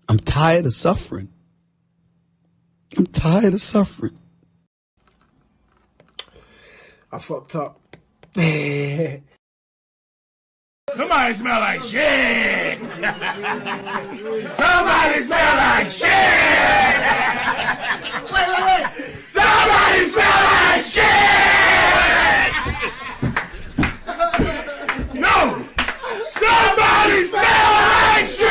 I'm tired of suffering. I'm tired of suffering. I fucked up. Somebody smell like shit! Somebody smell like shit! Wait! Somebody smell like shit! No! Somebody smell like shit!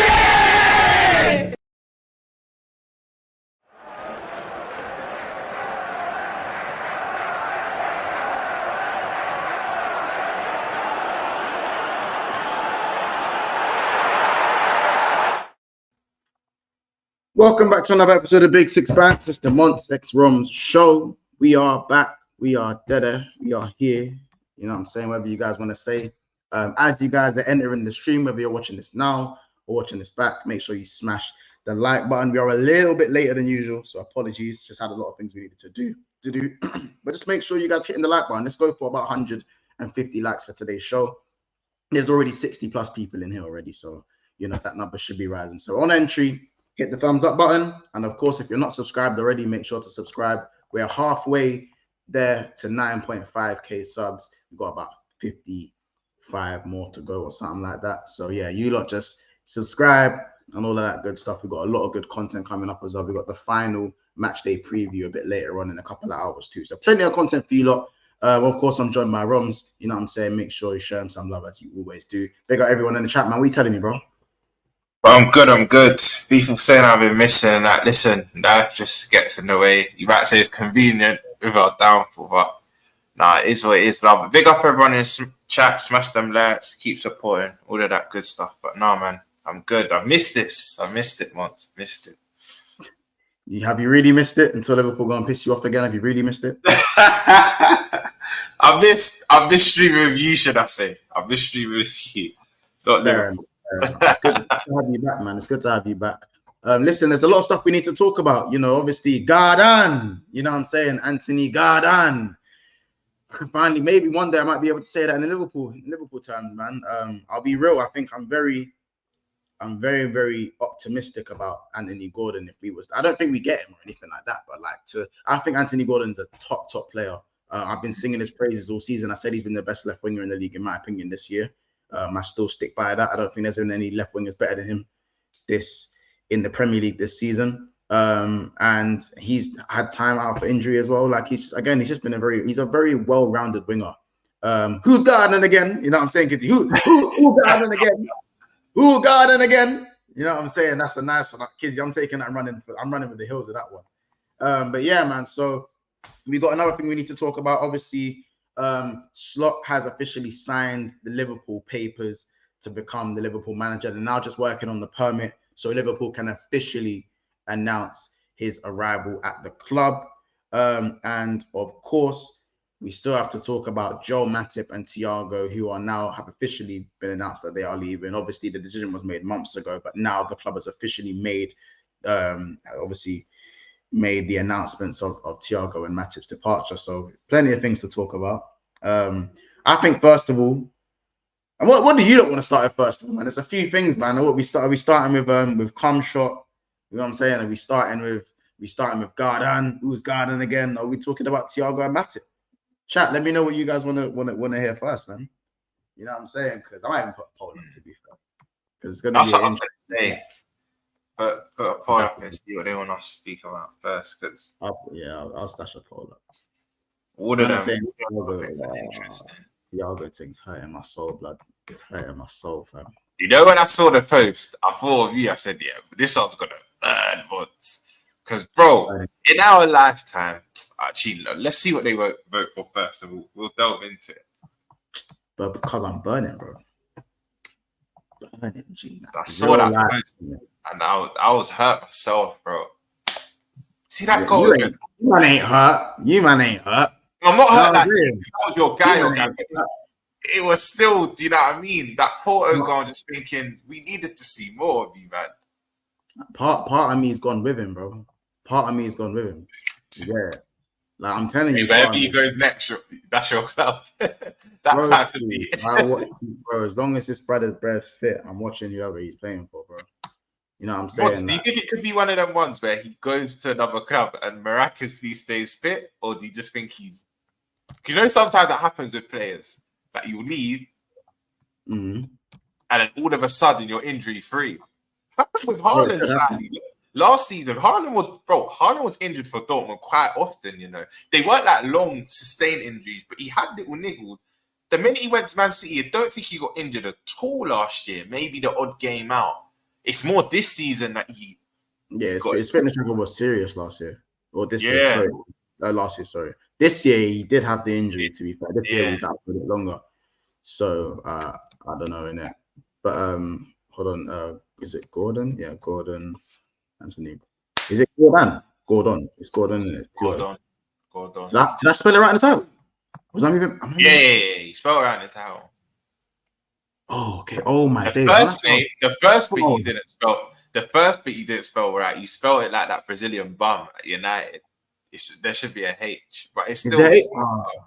Welcome back to another episode of Big Six Banks. It's the Monts X Roms show. We are back. We are dead. We are here. You know what I'm saying? Whatever you guys want to say. As you guys are entering the stream, whether you're watching this now or watching this back, make sure you smash the like button. We are a little bit later than usual, so apologies. Just had a lot of things we needed to do. But just make sure you guys hitting the like button. Let's go for about 150 likes for today's show. There's already 60 plus people in here already, so you know that number should be rising. So on entry, hit the thumbs up button. And of course, if you're not subscribed already, make sure to subscribe. We're halfway there to 9.5k subs. We've got about 55 more to go or something like that. So yeah, you lot just subscribe and all of that good stuff. We've got a lot of good content coming up as well. We've got the final match day preview a bit later on in a couple of hours too. So plenty of content for you lot. Of course, I'm joined by Roms. You know what I'm saying? Make sure you show them some love as you always do. Big up everyone in the chat, man. What are you telling me, bro? I'm good. People saying I've been missing that. Listen, life just gets in the way. You might say it's convenient with our downfall, but nah, it is what it is. But big up everyone in the chat, smash them likes, keep supporting, all of that good stuff. But nah, man, I'm good. I missed this. I missed it once. Missed it. Have you really missed it until Liverpool go and piss you off again? Have you really missed it? I missed streaming with you, should I say. I missed streaming with you. Not Liverpool. It's good to have you back, man. It's good to have you back. Listen, there's a lot of stuff we need to talk about. You know, obviously, Gardan. You know what I'm saying? Anthony Gardan. Finally, maybe one day I might be able to say that in Liverpool terms, man. I'll be real. I think I'm very, very optimistic about Anthony Gordon. I don't think we get him or anything like that, but I think Anthony Gordon's a top player. I've been singing his praises all season. I said he's been the best left winger in the league, in my opinion, this year. I still stick by that. I don't think there's been any left wingers better than him in the Premier League this season. And he's had time out for injury as well. He's just been he's a very well-rounded winger. Who's Garden again? You know what I'm saying? Who Garden again? Who Garden again? You know what I'm saying? That's a nice one. Kizzy, I'm taking that. I'm running with the hills of that one. But yeah, man. So we got another thing we need to talk about. Obviously, Slot has officially signed the Liverpool papers to become the Liverpool manager. They're now just working on the permit so Liverpool can officially announce his arrival at the club. And of course, we still have to talk about Joe Matip and Thiago, who have officially been announced that they are leaving. Obviously, the decision was made months ago, but now the club has officially made the announcements of Thiago and Matip's departure. So plenty of things to talk about. I think first of all, and what do you want to start with first of all, man? There's a few things, man. Are we starting with Cum Shot? You know what I'm saying? Are we starting with Gardan? Who's Gardan again? Are we talking about Thiago and Matip? Chat, let me know what you guys want to hear first, man. You know what I'm saying? Because I might even put a poll up, to be fair. Because it's gonna be. What I was going to say. Put a poll up and see what they want us to speak about first. Because I'll stash a poll up. All of them. Thiago thing's hurting my soul, blood. It's hurting my soul, fam. You know, when I saw the post, I thought of you. I said, yeah, but this one's gonna burn once. Because, bro, in our lifetime, actually, let's see what they vote for first, and we'll delve into it. But because I'm burning, bro. Burning, G. I saw that post, and I was hurt myself, bro. See that goal? You man ain't hurt. I'm not hurt. That was your guy. It was still, do you know what I mean? That Porto goal, just thinking we needed to see more of you, man. Part of me's gone with him, bro. Part of me has gone with him. Yeah. Like I'm telling you, wherever he goes next, that's your club. Type of me. Bro, as long as this brother's fit, I'm watching whoever he's playing for, bro. You know what I'm What, saying? do you think it could be one of them ones where he goes to another club and miraculously stays fit, or do you just think he's? You know, sometimes that happens with players. Like you leave, and then all of a sudden you're injury free. Happened with Haaland sadly. Last season, Haaland was injured for Dortmund quite often. You know, they weren't like long sustained injuries, but he had little niggles. The minute he went to Man City, I don't think he got injured at all last year. Maybe the odd game out. It's more this season that he. Yeah, his fitness level was serious last year, or this year. Yeah. Sorry, last year. Sorry, this year he did have the injury. To be fair, this year he's out for a bit longer. So I don't know innit. But hold on. Is it Gordon? Yeah, Gordon. Anthony. Is it Gordon? Gordon. It's Gordon. Isn't it? Gordon. Did I spell it right in the title? Was I even? Yeah. You spelled it right in the title. Oh, okay. Oh my days. The first bit you didn't spell. The first bit you didn't spell right. You spelled it like that Brazilian bum at United. There should be a H, but it's still.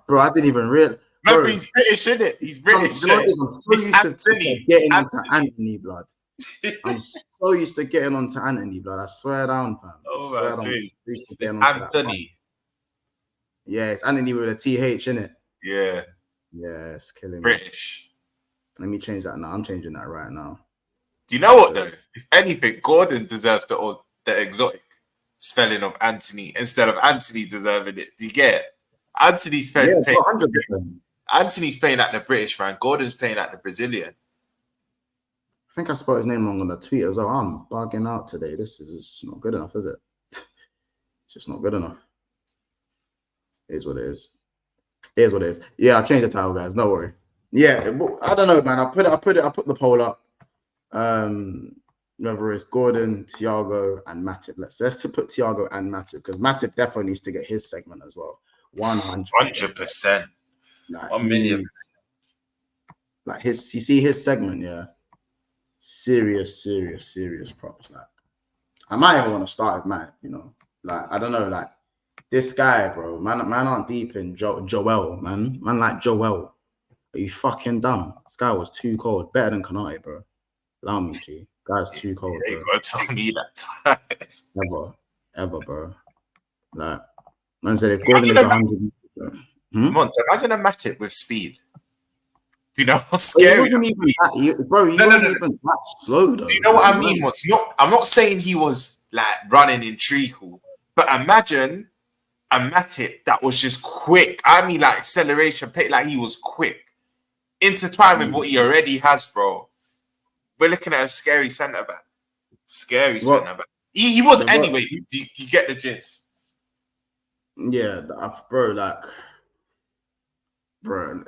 Bro, I didn't even realize. Remember, he's British, isn't it? He's British. I'm so used to getting onto Anthony, blood. I'm so used to getting onto Anthony, blood. I swear down, fam. Oh my God. It's Anthony. Yeah, it's Anthony with a TH, innit? Yeah. Yeah, it's killing British. Me. Let me change that now. I'm changing that right now. Do you know what though? If anything, Gordon deserves the exotic spelling of Anthony instead of Anthony deserving it. Do you get it? Anthony's playing. Yeah, 100%. Anthony's playing like the British man. Gordon's playing like the Brazilian. I think I spelled his name wrong on the tweet as well. I'm bugging out today. This is just not good enough, is it? It's just not good enough. It is what it is. It is what it is. Yeah, I'll change the title, guys. Don't worry. Yeah, I don't know, man. I put the poll up. Whether it's Gordon, Thiago, and Matip. Let's put Thiago and Matip because Matip definitely needs to get his segment as well. 100%. Like, 1 million. Like you see his segment, yeah. Serious props. Like, I might even want to start with Matt. You know, like I don't know, like this guy, bro. Man aren't deep in Joel, man. Man like Joel. Are you fucking dumb? This guy was too cold. Better than Konate, bro. Allow me, G. Guy's too cold, bro. You gotta tell me that twice. Ever, bro. Like, man said if Gordon is 100. Imagine a Matip with speed. Do you know how scary? He wasn't even that slow, though. Do you know what I mean? I'm not saying he was like running in treacle, but imagine a Matip that was just quick. I mean, like acceleration, like he was quick, intertwined with what he already has, bro. We're looking at a scary centre back. Centre back. He was anyway. You get the gist. Yeah, bro. Bro.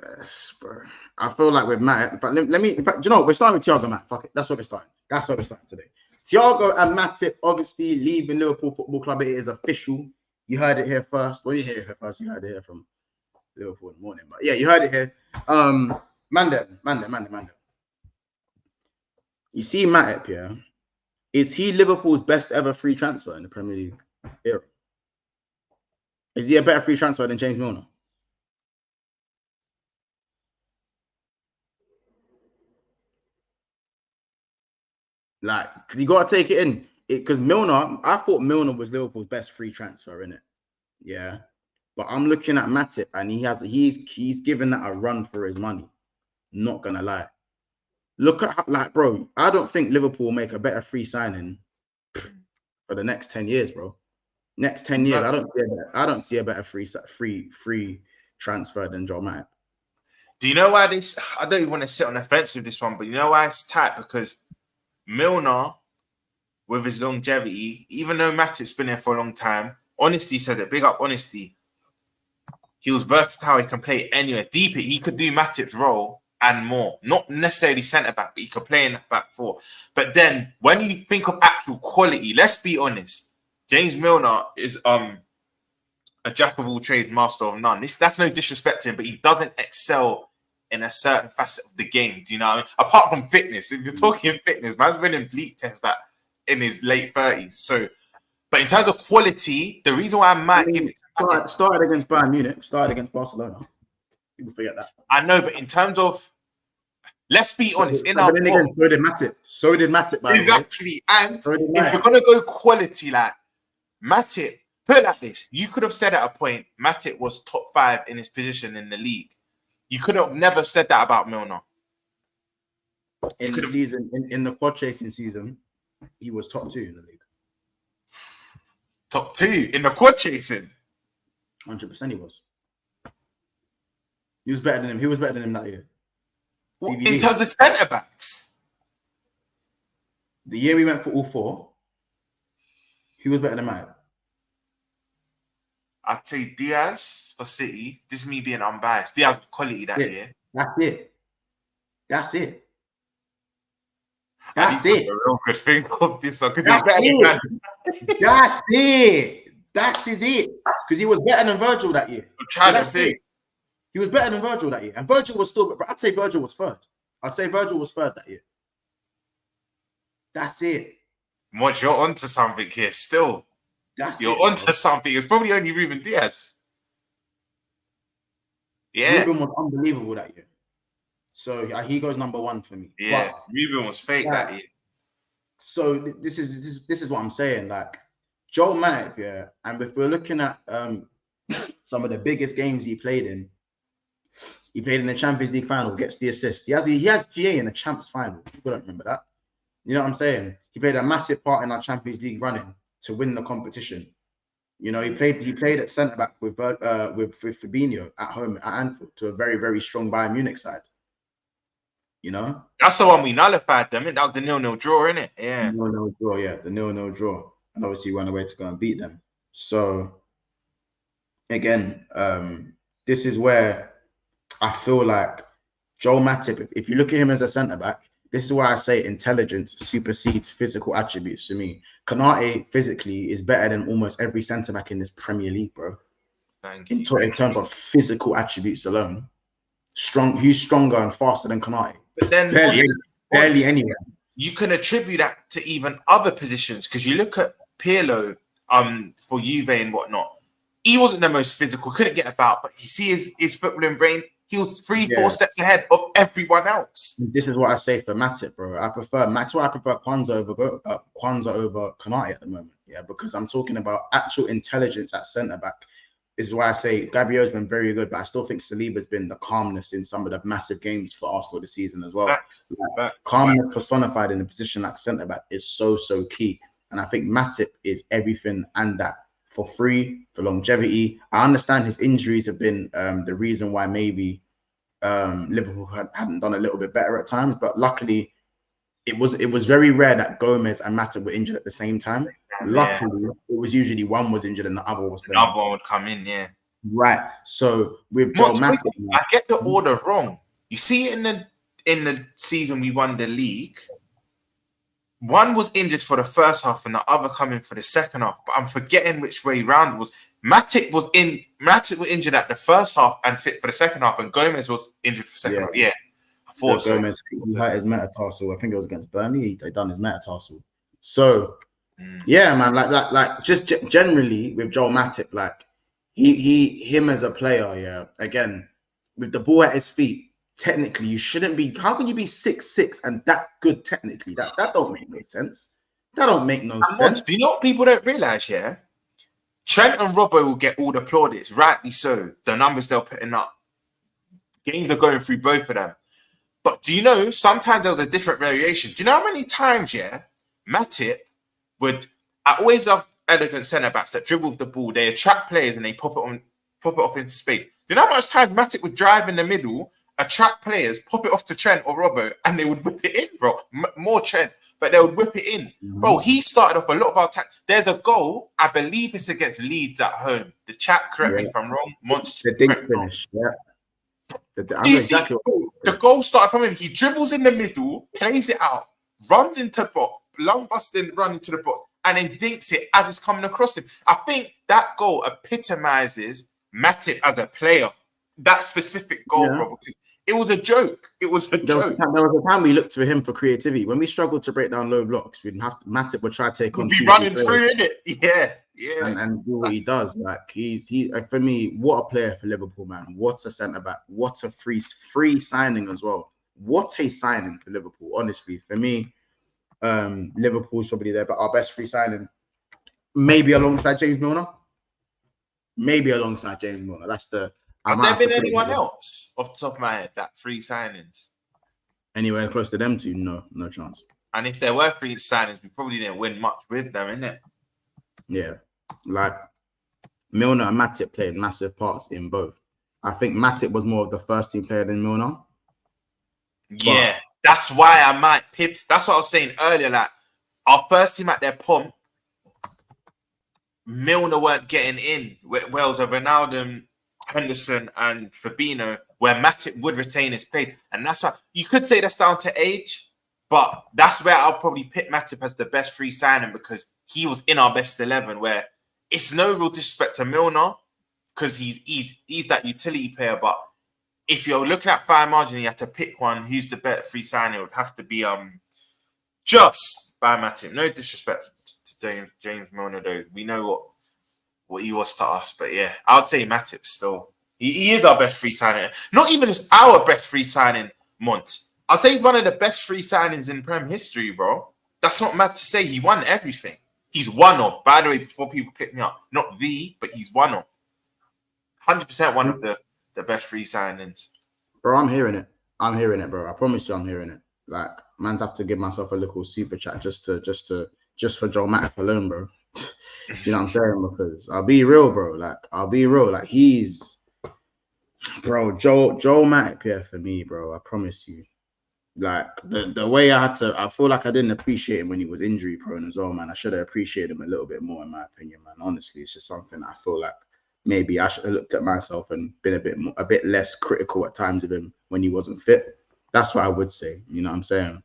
I feel like with Matt, but let me. In fact, do you know what? We're starting with Thiago, Matt. Fuck it. That's what we're starting. That's what we're starting today. Thiago and Matip obviously leaving Liverpool Football Club. It is official. You heard it here first. Well, you heard it here first. You heard it here from Liverpool in the morning. But yeah, you heard it here. Mandem. You see Matip, yeah? Is he Liverpool's best ever free transfer in the Premier League era? Is he a better free transfer than James Milner? Like, you got to take it in. Because Milner, I thought Milner was Liverpool's best free transfer, innit? Yeah. But I'm looking at Matip and he's given that a run for his money. Not going to lie. Look at how, like, bro, I don't think Liverpool will make a better free signing for the next 10 years, bro. Next 10 years, I don't see a better free transfer than Joe Matip. Do you know why this? I don't even want to sit on the fence with this one, but you know why it's tight? Because Milner, with his longevity, even though Matip's been there for a long time, Honesty said it. Big up Honesty. He was versatile. He can play anywhere. Deep it. He could do Matip's role and more. Not necessarily centre back, but he could play in that back four. But then when you think of actual quality, let's be honest. James Milner is a jack of all trades, master of none. That's no disrespect to him, but he doesn't excel in a certain facet of the game. Do you know what I mean? Apart from fitness, if you're talking fitness, man's winning bleak tests that in his late 30s. So, but in terms of quality, the reason why I might give it to started against Bayern Munich, started against Barcelona. People forget that. I know, but in terms of Let's be honest. In but our then pot, again, so did Matip. So did Matip, by the way. exactly. And So did if Matip. we're gonna go quality, like Matip, put it like this: you could have said at a point Matip was top 5 in his position in the league. You could have never said that about Milner. In the season, in the quad chasing season, he was top 2 in the league. Top 2 in the quad chasing. 100% he was. He was better than him. He was better than him that year. In terms of centre backs, the year we went for all 4, he was better than Matip. I'd say Diaz for City. This is me being unbiased. Diaz was quality that year. That's it. That's it. A real good thing of this one because he's better than Man. That's it. That is it. Because he was better than Virgil that year. I'm trying to think. He was better than Virgil that year. And Virgil was still, but I'd say Virgil was third. I'd say Virgil was third that year. That's it. What, you're onto something here still. You're onto something. It's probably only Ruben Diaz. Yeah. Ruben was unbelievable that year. So he goes number 1 for me. Yeah, but, Ruben was fake that year. So this is what I'm saying. Like Joel Matip, yeah. And if we're looking at some of the biggest games he played in the Champions League final, gets the assist. He has GA in the Champs final. People don't remember that. You know what I'm saying? He played a massive part in our Champions League running to win the competition. You know, he played at centre back with Fabinho at home at Anfield to a very, very strong Bayern Munich side. You know? That's the one we nullified them. That was the 0-0 draw, innit? Yeah. 0-0 draw, yeah. The 0-0 draw. And obviously went away to go and beat them. So again, this is where I feel like Joel Matip, if you look at him as a centre back, this is why I say intelligence supersedes physical attributes to me. Konate physically is better than almost every centre back in this Premier League, bro. Thank you. In terms of physical attributes alone, he's stronger and faster than Konate. But then barely anywhere. You can attribute that to even other positions because you look at Pirlo for Juve and whatnot. He wasn't the most physical, couldn't get about, but you see his footballing brain. He was 3-4 steps ahead of everyone else. This is what I say for Matip, bro. I prefer Kwanzaa over Konate at the moment. Yeah, because I'm talking about actual intelligence at centre back. This is why I say Gabio's been very good, but I still think Saliba's been the calmness in some of the massive games for Arsenal this season as well. Calmness personified in a position like centre back is so key. And I think Matip is everything and that for free, for longevity. I understand his injuries have been the reason why maybe Liverpool hadn't done a little bit better at times, but luckily it was very rare that Gomez and Matip were injured at the same time. Luckily, it was usually one was injured and the other was playing. The other one would come in, yeah. Right. So with Joel Matip, I get the order wrong. You see it in the season we won the league. One was injured for the first half and the other coming for the second half. But I'm forgetting which way round it was. Matip was injured at the first half and fit for the second half, and Gomez was injured for the second half. Yeah. I thought so. Gomez, he hurt his metatarsal. I think it was against Burnley. They done his metatarsal. So yeah, man, like just generally with Joel Matip, like him as a player, yeah. Again, with the ball at his feet, technically you shouldn't be. How can you be 6'6" and that good technically? That don't make no sense. That don't make no sense. Do you know what people don't realize? Yeah, Trent and Robbo will get all the plaudits, rightly so. The numbers they're putting up, games are going through both of them. But do you know sometimes there was a different variation? Do you know how many times, yeah, Matip I always love elegant centre backs that dribble with the ball. They attract players and they pop it up into space. Do you know how much time Matip would drive in the middle, attract players, pop it off to Trent or Robbo, and they would whip it in, bro. More Trent, but they would whip it in. Bro, he started off a lot of our attacks. There's a goal, I believe it's against Leeds at home. The chat, correct me if I'm wrong. The dink finish, yeah. The goal started from him. He dribbles in the middle, plays it out, runs into box, long busting, run into the box, and then dinks it as it's coming across him. I think that goal epitomizes Matip as a player. That specific goal, bro, because it was a joke. It was a joke. There was a time we looked to him for creativity. When we struggled to break down low blocks, we'd have to, Matip would try to take on. We'd be running through, innit? Yeah. And do what he does. Like he for me, what a player for Liverpool, man. What a centre back. What a free signing as well. what a signing for Liverpool. Honestly, for me, Liverpool's probably but our best free signing, maybe alongside James Milner. Maybe alongside James Milner. That's the. Have there been anyone else off the top of my head that 3 signings? Anywhere close to them two? No chance. And if there were 3 signings, we probably didn't win much with them, innit? Yeah, like Milner and Matip played massive parts in both. I think Matip was more of the first team player than Milner. Yeah, that's why I might pip. That's what I was saying earlier. Like our first team at their pomp, Milner weren't getting in. Whereas Ronaldo, Henderson, and Fabinho, where Matip would retain his place, and that's why you could say that's down to age, but that's where I'll probably pick Matip as the best free signing because he was in our best 11. Where it's no real disrespect to Milner because he's that utility player, but if you're looking at fine margin, you have to pick one. Who's the better free signing? It would have to be just by Matip. No disrespect to James Milner, though. We know what he was to us, but yeah, I'd say Matip still. He is our best free signing. Not even just our best free signing, Mont. I'd say he's one of the best free signings in Prem history, bro. That's not mad to say. He won everything. He's one of. By the way, before people click me up, not but he's one of. 100% one of the best free signings. Bro, I'm hearing it. I'm hearing it, bro. I promise you I'm hearing it. Like, man's have to give myself a little super chat just for Joel Matip alone, bro. You know what I'm saying? Because I'll be real, bro. Like, he's... Bro, Joel Matip, yeah, for me, bro. I promise you. Like, the way I feel like I didn't appreciate him when he was injury prone as well, man. I should have appreciated him a little bit more, in my opinion, man. Honestly, it's just something I feel like maybe I should have looked at myself and been a bit less critical at times of him when he wasn't fit. That's what I would say. You know what I'm saying?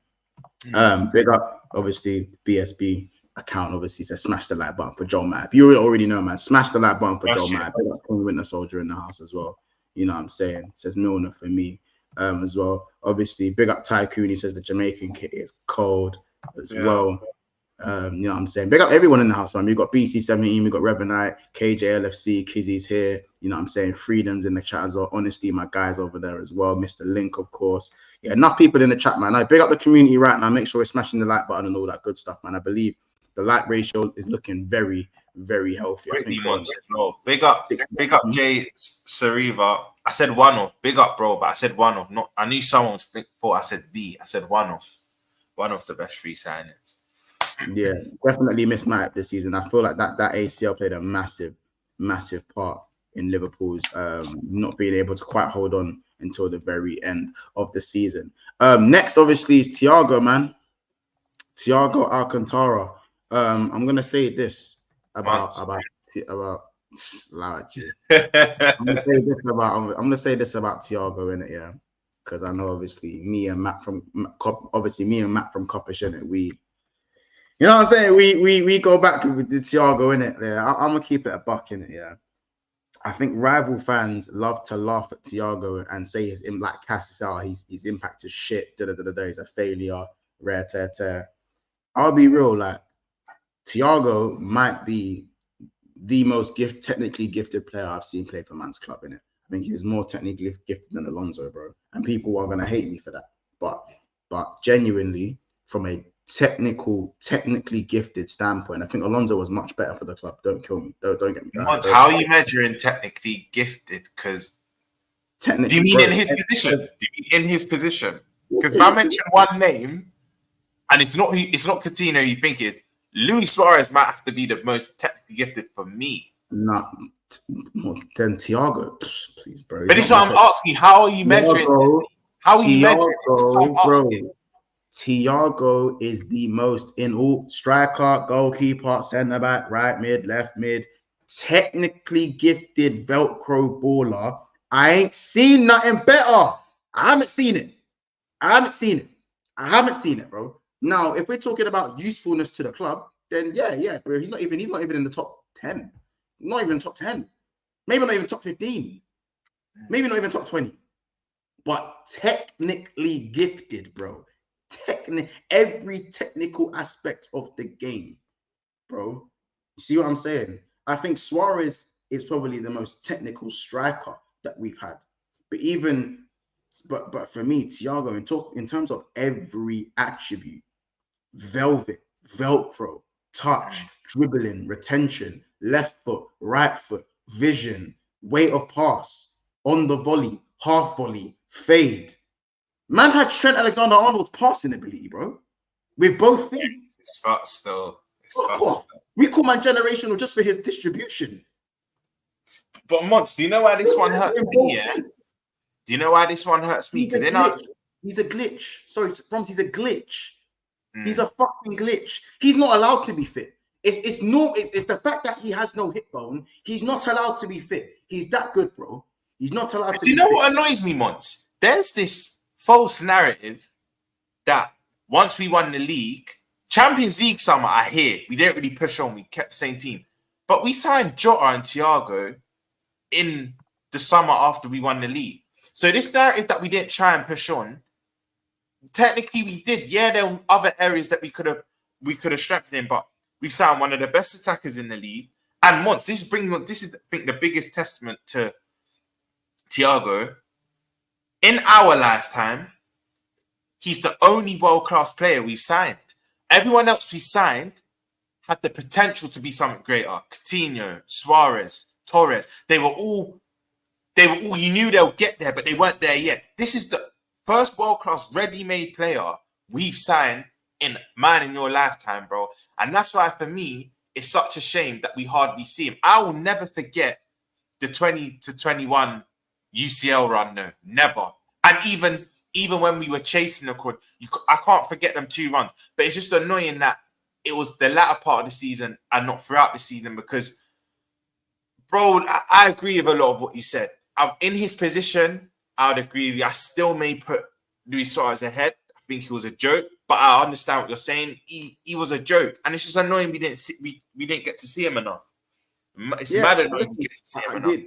Big up, obviously, BSB account obviously says smash the like button for Joel Matip. You already know, man. Smash the like button for Joel Matip. Big up King Winter Soldier in the house as well. You know what I'm saying? Says Milner for me as well. Obviously, big up Tycoon. He says the Jamaican kit is cold as well. You know what I'm saying? Big up everyone in the house, man. We've got BC17, we've got Revenite, KJLFC, Kizzy's here. You know what I'm saying? Freedom's in the chat as well. Honesty, my guys over there as well. Mr. Link, of course. Yeah, enough people in the chat, man. I big up the community right now. Make sure we're smashing the like button and all that good stuff, man. I believe the like ratio is looking very, very healthy. I think big up Jay Sariva. I said one off. Big up, bro, but I said one off. Not I knew someone thought I said I said one off. One of the best free signings. Yeah, definitely missed Matip this season. I feel like that ACL played a massive part in Liverpool's not being able to quite hold on until the very end of the season. Next, obviously, is Thiago, man. Thiago Alcantara. I'm gonna say this about I'm gonna say this about Thiago, innit, yeah. Because I know obviously me and Matt from Coppish, innit, you know what I'm saying? We go back with Thiago, innit? Yeah, I'm gonna keep it a buck, innit? Yeah. I think rival fans love to laugh at Thiago and say like Cass, his impact is shit. He's a failure. Rare tear. I'll be real, like Thiago might be the most technically gifted player I've seen play for man's club, innit? I think he was more technically gifted than Alonso, bro. And people are gonna hate me for that. But genuinely, from a technically gifted standpoint, I think Alonso was much better for the club. Don't kill me. Don't get me. How are you measuring technically gifted? Because do you mean in his position? Because if I mention one name, and it's not Coutinho, you think it's Luis Suarez might have to be the most technically gifted for me. Not more than Thiago, please, bro. But this is what I'm asking. How are you measuring? How are you measuring? Bro. Thiago is the most in all striker, goalkeeper, centre back, right mid, left mid, technically gifted Velcro baller. I ain't seen nothing better. I haven't seen it, bro. Now, if we're talking about usefulness to the club, then yeah, bro. He's not even in the top 10. Not even top 10. Maybe not even top 15. Maybe not even top 20. But technically gifted, bro. Every technical aspect of the game, bro. You see what I'm saying? I think Suarez is probably the most technical striker that we've had. But even But for me, Thiago, in terms of every attribute, velvet, Velcro, touch, dribbling, retention, left foot, right foot, vision, weight of pass, on the volley, half volley, fade. Man had Trent Alexander-Arnold's passing ability, bro. With both feet. It's fast though. We call man generational just for his distribution. But Mons, do you know why this one hurts me? Yeah. Do you know why this one hurts me? Because he's a glitch. Sorry, Proms, he's a glitch. He's a fucking glitch. He's not allowed to be fit. It's the fact that he has no hip bone. He's not allowed to be fit. He's that good, bro. He's not allowed to be fit. Do you know what annoys me, Mons? There's this false narrative that once we won the league, Champions League summer, I hear, we didn't really push on. We kept the same team. But we signed Jota and Thiago in the summer after we won the league. So this narrative that we didn't try and push on, technically we did. Yeah, there were other areas that we could have strengthened in, but we signed one of the best attackers in the league. And once this is I think the biggest testament to Thiago. In our lifetime, he's the only world-class player we've signed. Everyone else we signed had the potential to be something greater. Coutinho, Suarez, Torres, they were all, you knew they'll get there, but they weren't there yet. This is the first world-class ready-made player we've signed in your lifetime, bro. And that's why, for me, it's such a shame that we hardly see him. I will never forget the 20 to 21 UCL run, no, never. And even when we were chasing the crowd, I can't forget them 2 runs. But it's just annoying that it was the latter part of the season and not throughout the season because, bro, I agree with a lot of what you said. In his position, I would agree with you. I still may put Luis Suarez ahead. I think he was a joke, but I understand what you're saying. He was a joke. And it's just annoying we didn't get to see him enough. It's mad annoying we get to see him enough.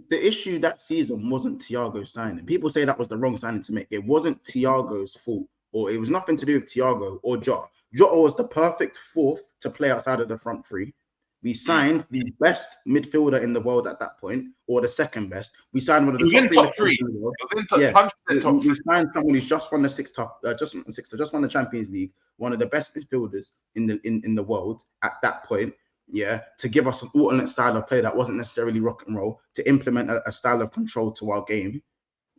The issue that season wasn't Thiago's signing. People say that was the wrong signing to make. It wasn't Thiago's fault, or it was nothing to do with Thiago or Jota. Jota was the perfect fourth to play outside of the front three. We signed the best midfielder in the world at that point, or the second best. We signed one of the top three. We signed someone who's just won the just won the Champions League, one of the best midfielders in the world at that point. Yeah, to give us an alternate style of play that wasn't necessarily rock and roll, to implement a style of control to our game.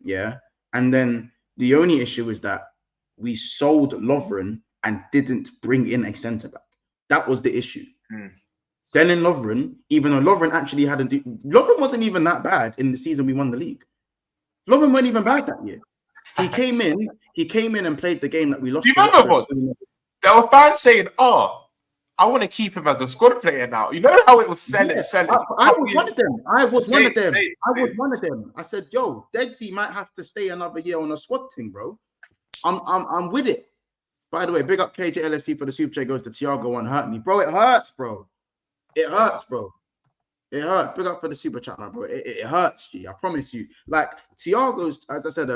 Yeah, and then the only issue is that we sold Lovren and didn't bring in a centre back. That was the issue. Selling Lovren, even though Lovren actually Lovren wasn't even that bad in the season we won the league. Lovren wasn't even bad that year. He came in and played the game that we lost. Do you remember what? There were fans saying, I want to keep him as a squad player now. You know how it was selling. I was one of them. I said, yo, Degsy might have to stay another year on a squad thing, bro. I'm with it. By the way, big up KJLFC for the super chat goes to Thiago one hurt me. Bro, it hurts, bro. It hurts, bro. It hurts. Big up for the super chat, man, bro. It hurts, G. I promise you. Like, Thiago's, as I said,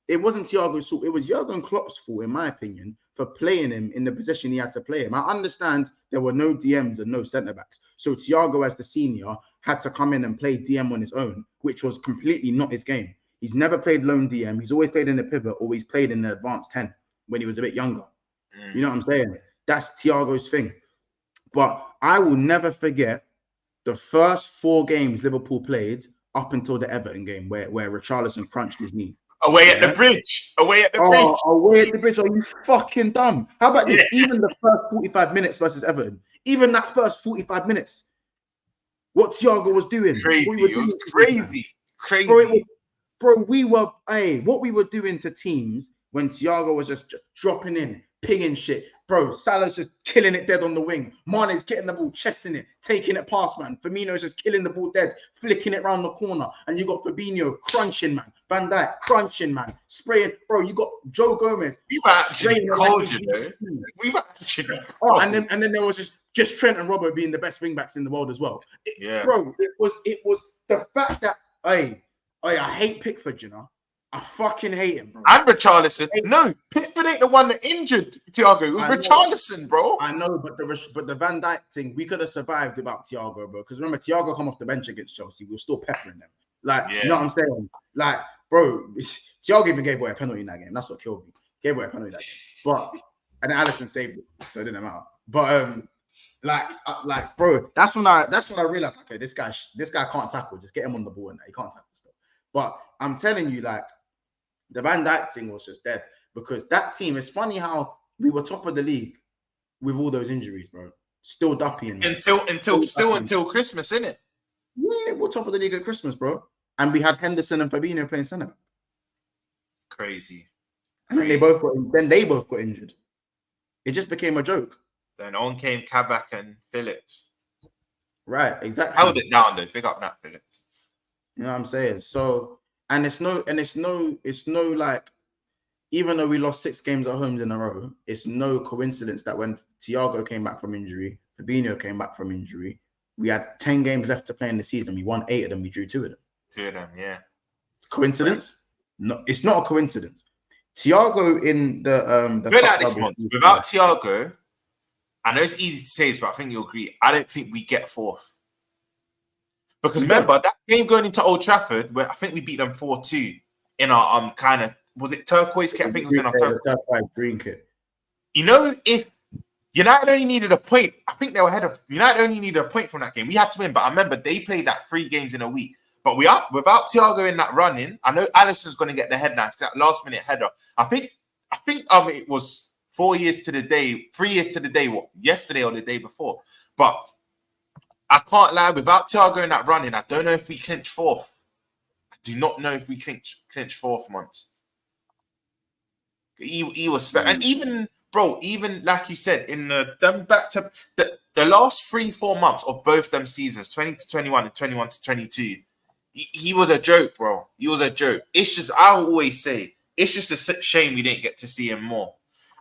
it wasn't Thiago's fault. It was Jurgen Klopp's fault, in my opinion, for playing him in the position he had to play him. I understand there were no DMs and no centre-backs. So Thiago, as the senior, had to come in and play DM on his own, which was completely not his game. He's never played lone DM. He's always played in the pivot, or he's played in the advanced 10 when he was a bit younger. You know what I'm saying? That's Thiago's thing. But I will never forget the first 4 games Liverpool played up until the Everton game where Richarlison crunched his knee. Away at the bridge. Away at the bridge. Are you fucking dumb? How about this? Even the first 45 minutes versus Everton, even that first 45 minutes, what Thiago was doing. Crazy. It was crazy. Bro, what we were doing to teams when Thiago was just dropping in, pinging shit. Bro, Salah's just killing it dead on the wing. Mane's getting the ball, chesting it, taking it past, man. Firmino's just killing the ball dead, flicking it round the corner. And you got Fabinho crunching, man. Van Dijk crunching, man. Spraying. Bro, you got Joe Gomez. We were actually cold, you know. We were actually cold. And then there was just Trent and Robbo being the best wing backs in the world as well. Bro, it was the fact that, I hate Pickford, you know. I fucking hate him, bro. And Richarlison. No, Pickford ain't the one that injured Thiago. It was Richarlison, bro. I know, but the Van Dijk thing, we could have survived without Thiago, bro. Because remember, Thiago come off the bench against Chelsea. We were still peppering them. Like, you know what I'm saying? Like, bro, Thiago even gave away a penalty in that game. That's what killed me. Gave away a penalty that game. But and then Alisson saved it, so it didn't matter. But like, bro, that's when I realized, okay, this guy can't tackle. Just get him on the ball and he can't tackle stuff. But I'm telling you, like, the Van Dijk thing was just dead because that team. It's funny how we were top of the league with all those injuries, bro. Still Duffy and until Christmas, innit? Yeah, we're top of the league at Christmas, bro. And we had Henderson and Fabinho playing centre. Crazy. And then they both got injured. It just became a joke. Then on came Kabak and Phillips. Right, exactly. Held it down though. Big up Nat Phillips. You know what I'm saying? So, it's no like, even though we lost 6 games at home in a row, it's no coincidence that when Thiago came back from injury, Fabinho came back from injury, we had 10 games left to play in the season. We won 8 of them. We drew 2 of them. 2 of them, yeah. Coincidence? No, it's not a coincidence. Thiago in the put it like this month, without Thiago, I know it's easy to say this, but I think you'll agree. I don't think we get 4th. Because remember, that game going into Old Trafford, where I think we beat them 4-2 in our kind of, was it turquoise kit? I think it was in our turquoise green kit. You know, if United only needed a point, I think they were ahead of United only needed a point from that game. We had to win, but I remember they played that 3 games in a week. But without Thiago in that running, I know Alisson's going to get the headlines. That last minute header. I think it was 3 years to the day, what, yesterday or the day before. But I can't lie, without Thiago in that running, I don't know if we clinch 4th. I do not know if we clinch 4th months. He was and even like you said, in them back to the last 3-4 months of both them seasons, 20 to 21 and 21 to 22. He was a joke, bro. He was a joke. It's just, I always say, it's just a shame we didn't get to see him more.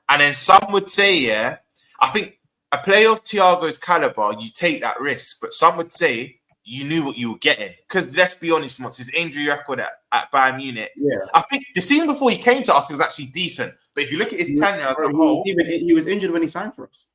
And then some would say, yeah, I think a player of Thiago's caliber, you take that risk. But some would say you knew what you were getting. Because let's be honest, once his injury record at Bayern Munich, yeah, I think the season before he came to us, it was actually decent. But if you look at his tenure as a whole, he was injured when he signed for us.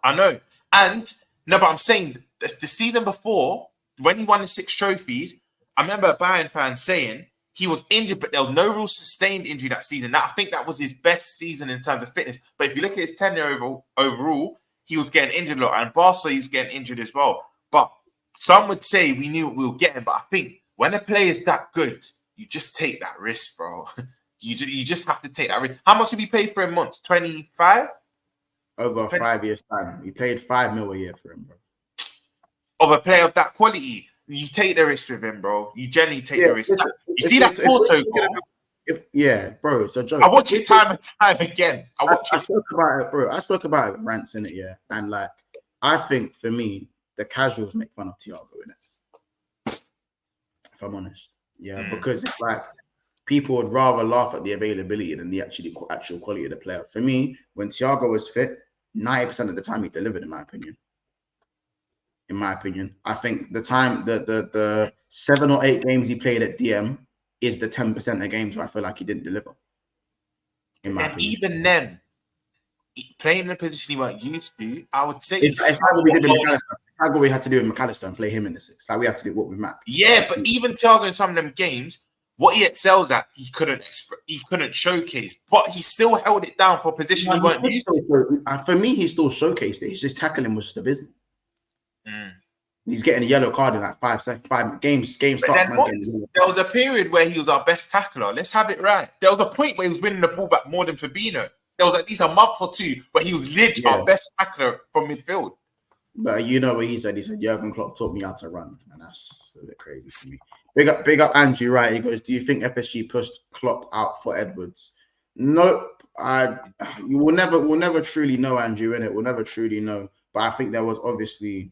I know. And no, but I'm saying the season before, when he won the 6 trophies, I remember a Bayern fan saying he was injured, but there was no real sustained injury that season. I think that was his best season in terms of fitness. But if you look at his tenure overall, he was getting injured a lot. And Barca, he's getting injured as well. But some would say we knew what we were getting. But I think when a player is that good, you just take that risk, bro. You just have to take that risk. How much did we pay for him months? 25? Over 5 years' time. We paid 5 mil a year for him, bro. Of a player of that quality, you take the risk with him, bro. You generally take the risk. You see that Porto goal? Yeah, bro, it's a joke. I watch it time and time again. I spoke about it, bro. I spoke about it with rants in it, yeah. And like, I think for me, the casuals make fun of Thiago in it. If I'm honest, yeah, because it's like people would rather laugh at the availability than the actual quality of the player. For me, when Thiago was fit, 90% of the time he delivered, in my opinion. I think the 7 or 8 games he played at DM is the 10% of games where I feel like he didn't deliver. In my opinion. Even then, playing in a position he weren't used to, I would say it's like what we did with McAllister. It's like what we had to do with McAllister and play him in the 6. Like we had to do what with Mac. Yeah, but even Thiago in some of them games, what he excels at, he couldn't showcase, but he still held it down for a position he weren't used to. For me, he still showcased it. He's just tackling was just a business. He's getting a yellow card in like 5 games. Game starts. There was a period where he was our best tackler. Let's have it right. There was a point where he was winning the ball back more than Fabinho. There was at least a month or 2 where he was legit our best tackler from midfield. But you know what he said? He said Jurgen Klopp taught me how to run, and that's a bit crazy to me. Big up Andrew, right? He goes, do you think FSG pushed Klopp out for Edwards? Nope. We'll never truly know, Andrew, innit? We'll never truly know. But I think there was obviously,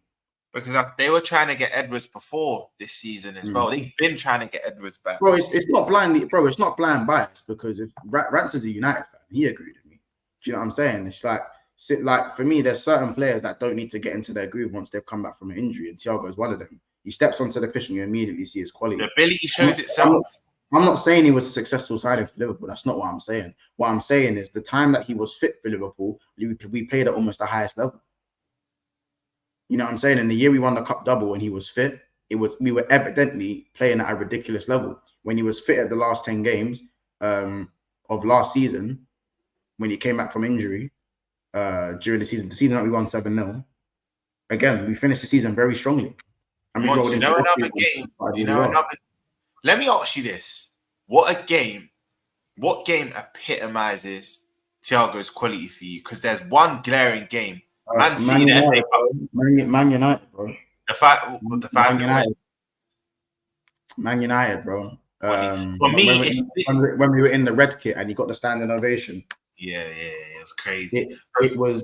because they were trying to get Edwards before this season as well. They've been trying to get Edwards back. Bro, it's not blind, bro. It's not blind bias, because if Rance is a United fan, he agreed with me. Do you know what I'm saying? It's like for me, there's certain players that don't need to get into their groove once they've come back from an injury, and Thiago is one of them. He steps onto the pitch and you immediately see his quality. The ability shows itself. I'm not saying he was a successful signing for Liverpool. That's not what I'm saying. What I'm saying is the time that he was fit for Liverpool, we played at almost the highest level. You know what I'm saying? In the year we won the cup double and he was fit, we were evidently playing at a ridiculous level. when he was fit at the last 10 games of last season, when he came back from injury during the season that we won 7-0. Again, we finished the season very strongly. And we rolled into another game? Do you know another? Let me ask you this: what game epitomizes Thiago's quality for you? Because there's one glaring game. Man United, bro. Man United, bro. For me, when we were in the red kit and he got the standing ovation. Yeah, it was crazy. It was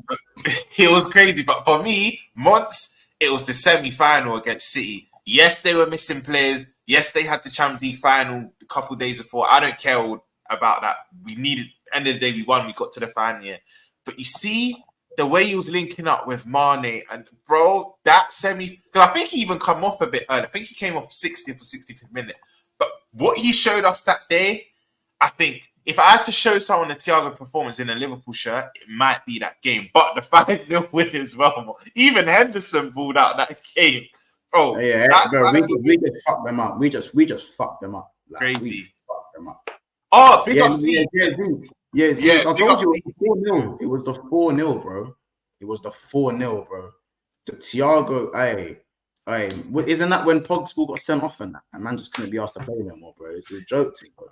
it was crazy. But for me, once it was the semi-final against City. Yes, they were missing players. Yes, they had the Champions League final a couple of days before. I don't care about that. We needed. End of the day, we won. We got to the final. Yeah. But you see the way he was linking up with Mane and bro, that semi. Because I think he even come off a bit early. I think he came off 60th or 65th minute. But what he showed us that day, I think if I had to show someone a Thiago performance in a Liverpool shirt, it might be that game. But the 5-0 win as well. Even Henderson pulled out that game. Bro, yeah, bro, we just fucked them up. We just fucked them up. Like, crazy. We fucked them up. Oh, big up Z. Yeah, I told you it was 4-0. It was the 4-0, bro. It was the 4-0, bro. The Thiago, isn't that when Pogba got sent off and that? And man just couldn't be asked to play no more, bro. It's a joke to bro.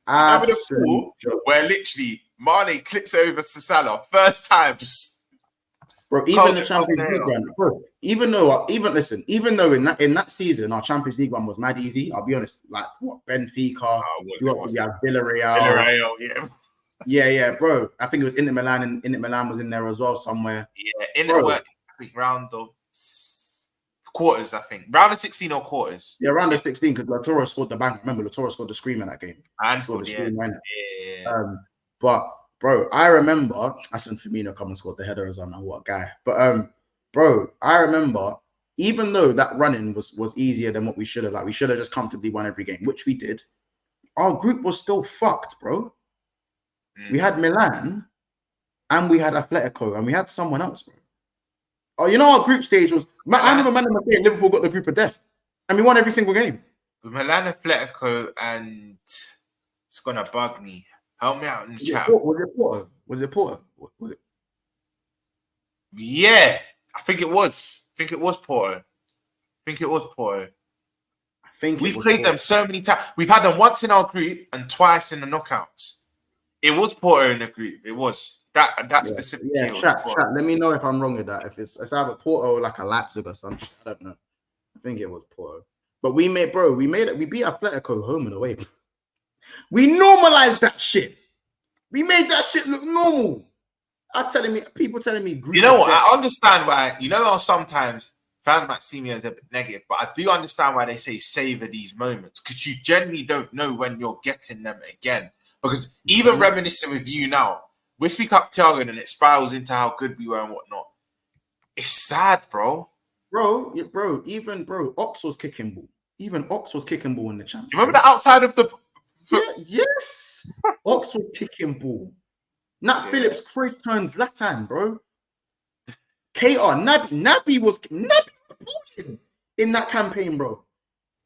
Absolute joke. Where literally Mane clicks over to Salah first time. Bro, even the Champions League run, bro. Even though in that season our Champions League run was mad easy. I'll be honest, like what Benfica, we had Villarreal, yeah, bro. I think it was Inter Milan, and Inter Milan was in there as well somewhere. Yeah, Inter were, I think round of quarters. I think round of 16 or quarters. Yeah, round of 16 because Lautaro scored the bang. Remember, Lautaro scored the scream in that game. And but bro, I remember that's when Firmino come and scored the header as well. Now, what a guy! But bro, I remember even though that running was easier than what we should have. Like we should have just comfortably won every game, which we did. Our group was still fucked, bro. We had Milan, and we had Atletico, and we had someone else, bro. Oh, you know our group stage was. I never remember saying Liverpool got the group of death, and we won every single game. Milan, Atletico, and it's gonna bug me. Help me out in the chat. Was it Porto? Was it? Yeah, I think it was. I think it was Porto. We've played them so many times. We've had them once in our group and twice in the knockouts. It was Porto in the group. It was that specific. Yeah, chat. Let me know if I'm wrong with that. If it's either Porto or like a Leipzig or something. I don't know. I think it was Porto. But we beat Atletico home and away. We normalized that shit. We made that shit look normal. People telling me. You know what? I understand why. You know how sometimes fans might see me as a bit negative, but I do understand why they say savor these moments because you generally don't know when you're getting them again. Because even reminiscing with you now, we speak up Thiago and it spirals into how good we were and whatnot. It's sad, bro. Bro, Ox was kicking ball. Even Ox was kicking ball in the Champions. Do you remember the outside of the? Yes. Ox was kicking ball. Nat Phillips, Craig turns Zlatan, bro. KR, Naby was balling in that campaign, bro.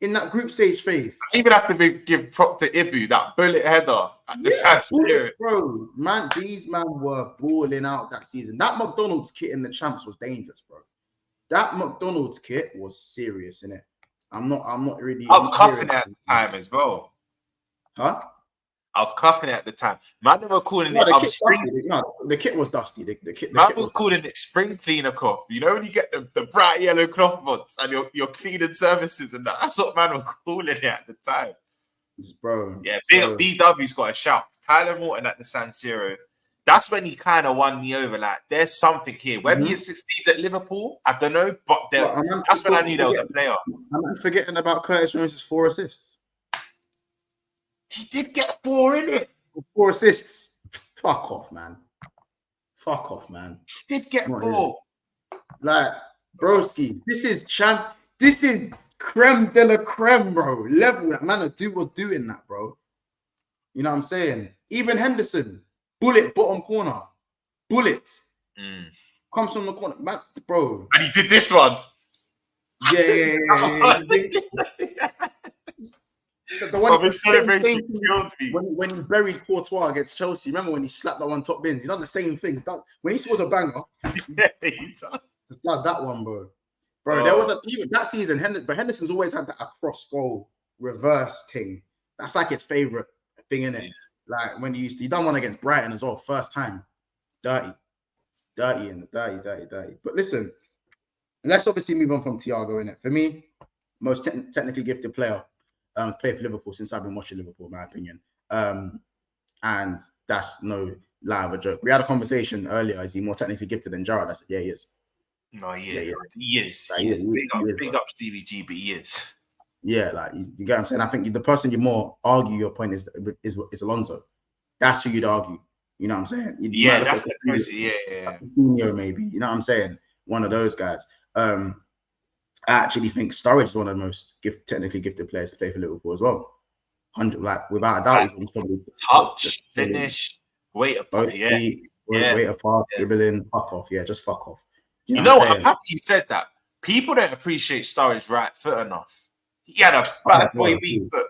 In that group stage phase. I even have to give prop to Ibu, that bullet header at the San Siro. Bro, man, these men were balling out that season. That McDonald's kit in the champs was dangerous, bro. That McDonald's kit was serious, innit? I'm not really. I was cussing it at the time as well. Huh? I was cussing it at the time. Man, they were calling it. The kit was dusty. The kit was calling it spring cleaner cloth. You know when you get the bright yellow cloth ones and you're cleaning surfaces and that. That's what man was calling it at the time. Bro. Yeah, BW's got a shout. Tyler Morton at the San Siro. That's when he kind of won me over. Like, there's something here. When he succeeds at Liverpool, I don't know, but that's when I knew there was a player. I'm not forgetting about Curtis Jones's 4 assists. He did get 4 in it. 4 assists. Fuck off, man. He did get 4. Like, broski, this is creme de la creme, bro. Level that man was doing that, bro. You know what I'm saying? Even Henderson, bullet bottom corner, bullet comes from the corner, man, bro. And he did this one. Yeah. The one His celebration killed me. when he buried Courtois against Chelsea. Remember when he slapped that one top bins? He done the same thing. When he scores a banger, Yeah, he does that one, bro. There was even that season. But Henderson's always had that cross goal reverse thing. That's like his favorite thing, innit? Yeah. Like when he done one against Brighton as well, first time. Dirty. But listen, let's obviously move on from Thiago, innit? For me, most technically gifted player, played for Liverpool since I've been watching Liverpool, in my opinion. And that's no lie of a joke. We had a conversation earlier. Is he more technically gifted than Gerrard? I said, yeah, he is. No, he is. Big up Stevie G, but he is. Yeah, like you get what I'm saying. I think the person you more argue your point is Alonso. That's who you'd argue. You know what I'm saying? That's the person. Yeah. Maybe. You know what I'm saying? One of those guys. I actually think Sturridge is one of the most technically gifted players to play for Liverpool as well. 100, like without a doubt, he's probably touch, finish, weight apart, weight apart, dribbling, fuck off, just fuck off. You know what? I'm happy you said that. People don't appreciate Sturridge's right foot enough. He had a bad boy weak foot.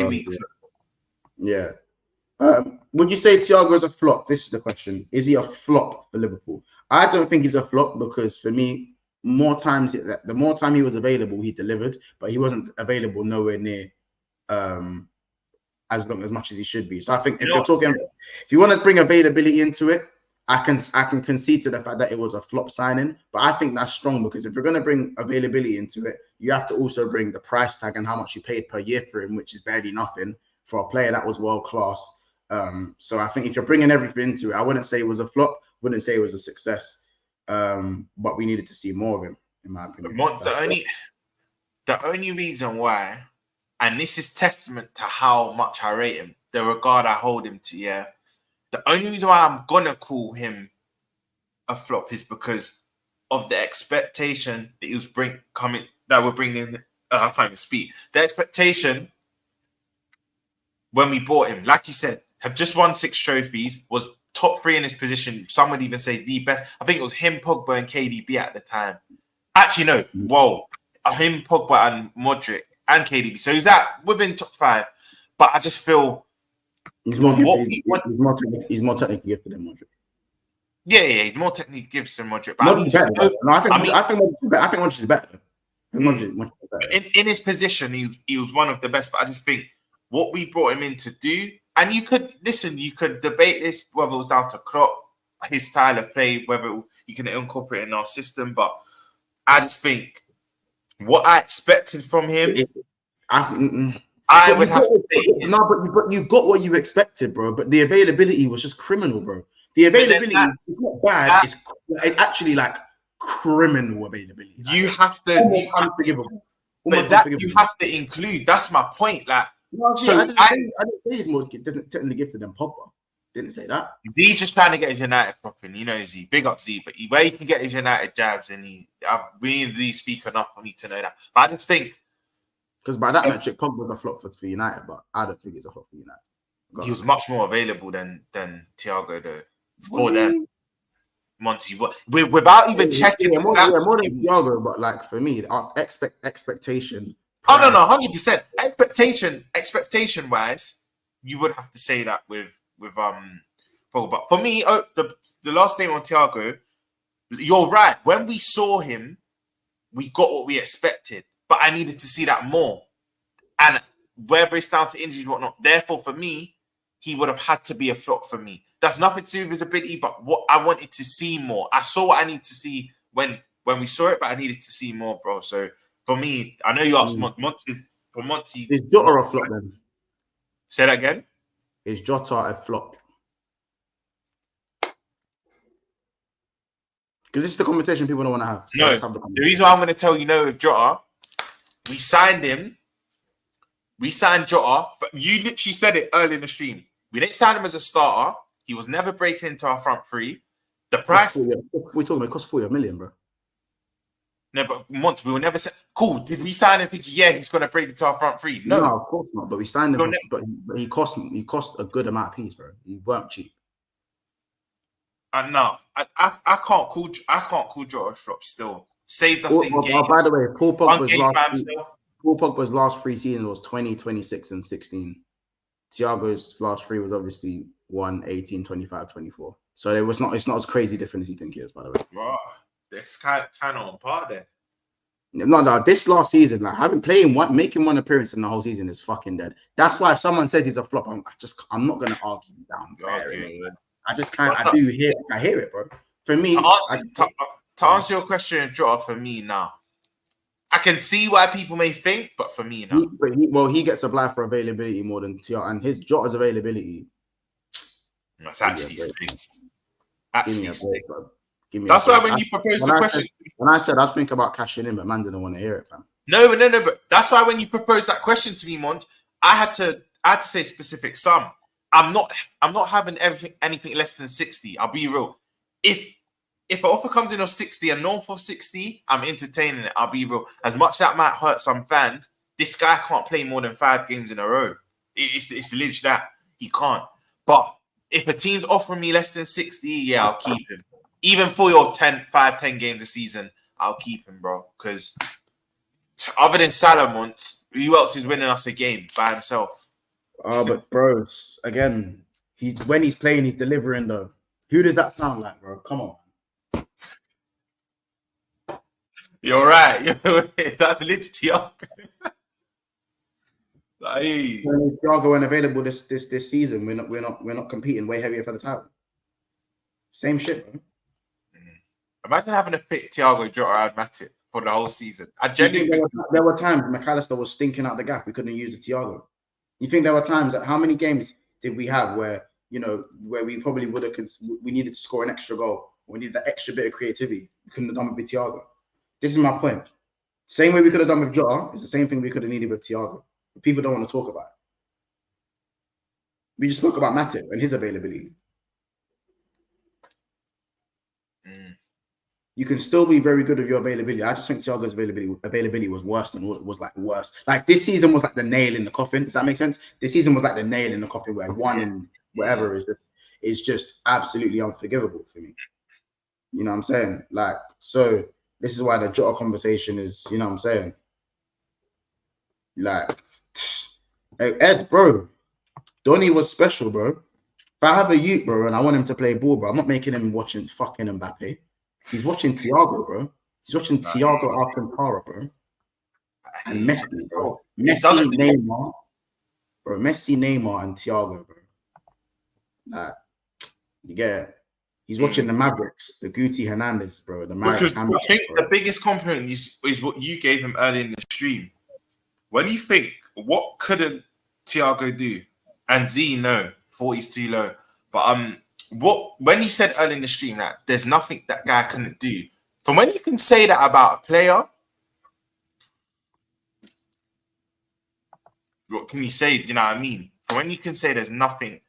Weak foot. Yeah. Would you say Thiago is a flop? This is the question. Is he a flop for Liverpool? I don't think he's a flop because for me, the more time he was available, he delivered, but he wasn't available nowhere near as much as he should be. So I think if you want to bring availability into it, I can concede to the fact that it was a flop signing, but I think that's strong because if you're going to bring availability into it, you have to also bring the price tag and how much you paid per year for him, which is barely nothing for a player that was world class. So I think if you're bringing everything into it, I wouldn't say it was a flop, wouldn't say it was a success, but we needed to see more of him, in my opinion. The only reason why, and this is testament to how much I rate him, the regard I hold him to, the only reason why I'm gonna call him a flop is because of the expectation that he was we're bringing. I can't even speak. The expectation when we bought him, like you said, had just won 6 trophies, was top 3 in his position. Some would even say the best. I think it was him, Pogba, and KDB at the time. Actually, no. Whoa, him, Pogba, and Modric, and KDB. So he's within top 5. But I just feel. He's more technically gifted than Modric. Yeah, he's more technically gifted than Modric. But I think Modric is better. In his position, he was one of the best. But I just think what we brought him in to do, and you could debate this whether it was down to Klopp, his style of play, whether you can incorporate it in our system. But I just think what I expected from him. I would have to say but you got what you expected, bro. But the availability was just criminal, bro. The availability is not bad. It's actually like criminal availability. Like, you have to, unforgivable. But that you have to include. That's my point. Like, I didn't say he's more technically gifted than Pogba. Didn't say that. He's just trying to get his United popping. You know, Z. Big up Z. But where he can get his United jabs, and we need Z speak enough for me to know that. But I just think. Because by that metric, Pogba was a flop for United, but I don't think he's a flop for United. He was much more available than Thiago, though. For them, Monty, without even checking the stats. More than Thiago, but like for me, our expectation. Oh no, 100%. Expectation wise, you would have to say that with Pogba. But for me, the last thing on Thiago, you're right. When we saw him, we got what we expected. But I needed to see that more. And whether it's down to injuries or whatnot, therefore, for me, he would have had to be a flop for me. That's nothing to do with his ability, but what I wanted to see more. I saw what I needed to see when we saw it, but I needed to see more, bro. So, for me, I know you asked Monty. Is Jota a flop then? Say that again? Is Jota a flop? Because this is the conversation people don't want to have. So the reason why I'm going to tell you no with Jota, we signed him. We signed Jota. You literally said it early in the stream. We didn't sign him as a starter. He was never breaking into our front 3. The price... We're talking about it cost 40 million, bro. No, but once we will never say, cool, did we sign him thinking, he's going to break into our front 3? No, of course not. But we signed him, but he cost a good amount of piece, bro. He weren't cheap. No, I can't call Jota a flop still. Saved us in game. By the way, Paul Pogba's last Paul Pogba's last 3 seasons was 20, 26, and 16. Thiago's last 3 was obviously 1, 18, 25, 24. So it's not as crazy different as you think it is, by the way. Bro, that's kind of on par there. No, this last season, like making one appearance in the whole season is fucking dead. That's why if someone says he's a flop, I'm not gonna argue down. I just can't. I hear it, bro. For me, to answer your question, Jota, for me now, I can see why people may think, but for me now, he gets applied for availability more than Thiago, and his Jota's availability. That's actually sick. Actually sick. That's why when you propose the question, when I said I'd think about cashing in, but man didn't want to hear it, fam. No, but that's why when you proposed that question to me, Mont, I had to say specific sum. I'm not having anything less than 60. I'll be real. If an offer comes in of 60 and north of 60, I'm entertaining it. I'll be real. As much that might hurt some fans, this guy can't play more than 5 games in a row. It's literally that. He can't. But if a team's offering me less than 60, yeah, I'll keep him. Even for your 10 games a season, I'll keep him, bro. Because other than Salah, who else is winning us a game by himself? But bro, again, when he's playing, he's delivering though. Who does that sound like, bro? Come on. You're right. That's literally Thiago. Thiago ain't available this season. We're not competing way heavier for the title. Same shit, bro. Imagine having to pick Thiago, Jota, and Matip for the whole season. I genuinely there were times McAllister was stinking out the gap. We couldn't use the Thiago. You think there were times that how many games did we have where we probably would have we needed to score an extra goal, we needed that extra bit of creativity. We couldn't have done with Thiago. This is my point. Same way we could have done with Jota, it's the same thing we could have needed with Thiago. But people don't want to talk about it. We just spoke about Matip and his availability. You can still be very good with your availability. I just think Thiago's availability was worse than worse. Like this season was like the nail in the coffin. Does that make sense? This season was like the nail in the coffin where 1 and whatever is just absolutely unforgivable for me. You know what I'm saying? Like, so this is why the Jota conversation is, you know what I'm saying? Like, Ed, bro, Donny was special, bro. If I have a youth, bro, and I want him to play ball, bro, I'm not making him watching fucking Mbappe. He's watching Thiago, bro. He's watching Thiago Alcantara, bro. And Messi, bro. Messi, Neymar. Bro, Messi, Neymar, and Thiago, bro. Like, you get it? He's watching the Mavericks, the Guti Hernandez, bro. The Mavericks. I think the biggest compliment is what you gave him early in the stream. When you think, what couldn't Thiago do? And Z, no, 40's too low. But when you said early in the stream that there's nothing that guy couldn't do, from when you can say that about a player, what can you say? Do you know what I mean? From when you can say there's nothing.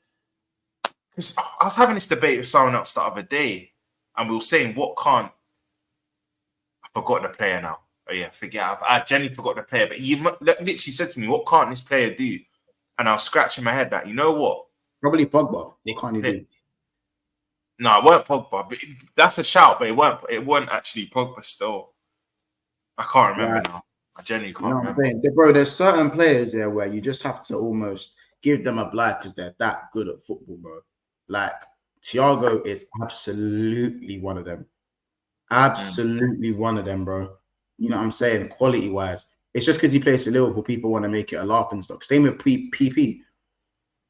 Because I was having this debate with someone else the other day, and we were saying, what can't. I forgot the player now. Oh, yeah, forget. I genuinely forgot the player. But he literally said to me, what can't this player do? And I was scratching my head that, you know what? Probably Pogba. What can't he do? No, it weren't Pogba. But that's a shout, but it weren't actually Pogba still. I can't remember now. I genuinely can't remember. Bro, there's certain players there where you just have to almost give them a blight because they're that good at football, bro. Like, Thiago is absolutely one of them. Absolutely one of them, bro. You know what I'm saying? Quality-wise. It's just because he plays for Liverpool, people want to make it a laughing stock. Same with PP.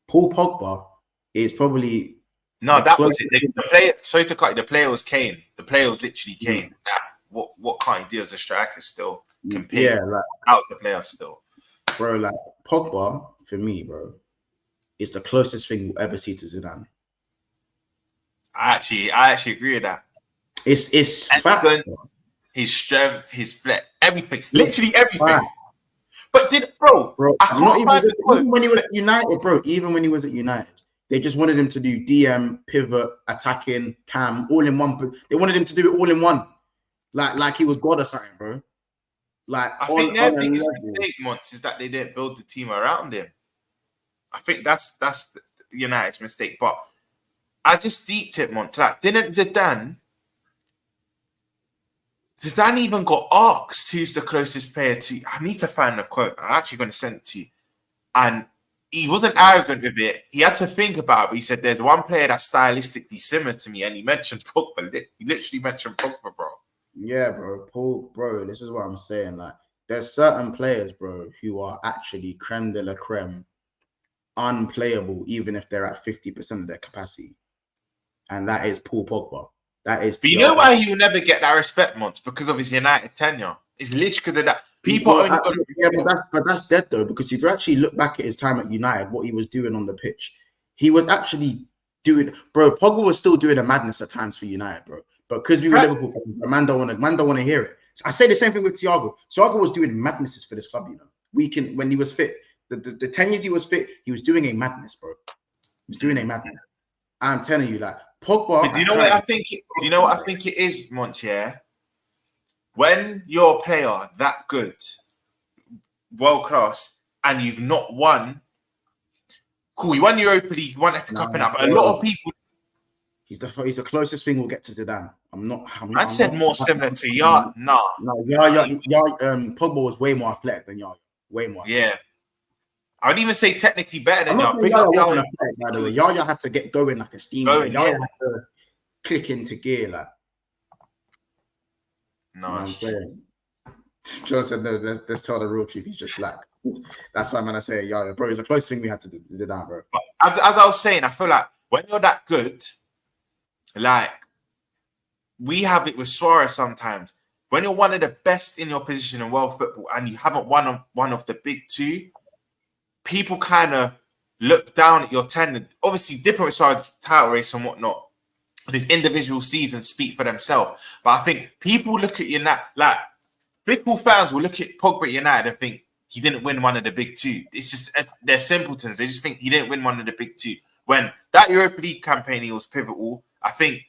Paul Pogba is probably... No, that was it. The player, sorry to cut you, the player was Kane. The player was literally Kane. What can't he do as a striker still? Compared, that was the player still. Bro, like, Pogba, for me, bro, is the closest thing we'll ever see to Zidane. I actually agree with that. It's fact. His strength, his flex, everything, literally everything. Right. But even when he was at United, bro, they just wanted him to do DM, pivot, attacking, cam, all in one. They wanted him to do it all in one, like he was God or something, bro. Like, I think their biggest mistake, Mons, is that they didn't build the team around him. I think that's United's mistake. But I just deeped it, Mons. Like, didn't Zidane Zidane even got asked who's the closest player to. I need to find the quote. I'm actually going to send it to you. And he wasn't arrogant with it. He had to think about it. But he said, "There's one player that's stylistically similar to me," and he mentioned Pogba. He literally mentioned Pogba, bro. Yeah, bro. This is what I'm saying. Like, there's certain players, bro, who are actually creme de la creme, unplayable, even if they're at 50% of their capacity, and that is Paul Pogba. That is. But you know why he'll never get that respect, Monts? Because of his United tenure. It's literally because of that. People only. But that's dead though, because if you actually look back at his time at United, what he was doing on the pitch, he was actually doing. Bro, Pogba was still doing a madness at times for United, bro. But because we were Liverpool, man don't want to hear it. I say the same thing with Thiago. Thiago was doing madnesses for this club, you know. When he was fit, the 10 years he was fit, he was doing a madness, bro. He was doing a madness. I'm telling you, like Pogba. But do you know what I think? Do you know what I think it is, Montier? When you're a player that good, world class, and you've not won, cool. You won Europa League, you won FA Cup, and that. But a lot of people. He's the closest thing we'll get to Zidane. I said more similar to Yaya. Nah. Pogba was way more athletic than Yaya. Way more. Yeah. I would even say technically better than Yaya. By the way, Yaya had to get going like a steam. Yaya had to click into gear like. No. You know what I'm saying? John said, no, let's tell the real truth. He's just black. That's why I'm going to say Yaya. Bro, it's the closest thing we had to do that, bro. But as I was saying, I feel like when you're that good, like, we have it with Suarez sometimes. When you're one of the best in your position in world football and you haven't won one of the big two, people kind of look down at your tenure. Obviously, different with Suarez, title race and whatnot. These individual seasons speak for themselves. But I think people look at United, like, Liverpool fans will look at Pogba at United and think he didn't win one of the big two. It's just, they're simpletons. They just think he didn't win one of the big two. When that Europa League campaign, he was pivotal. I think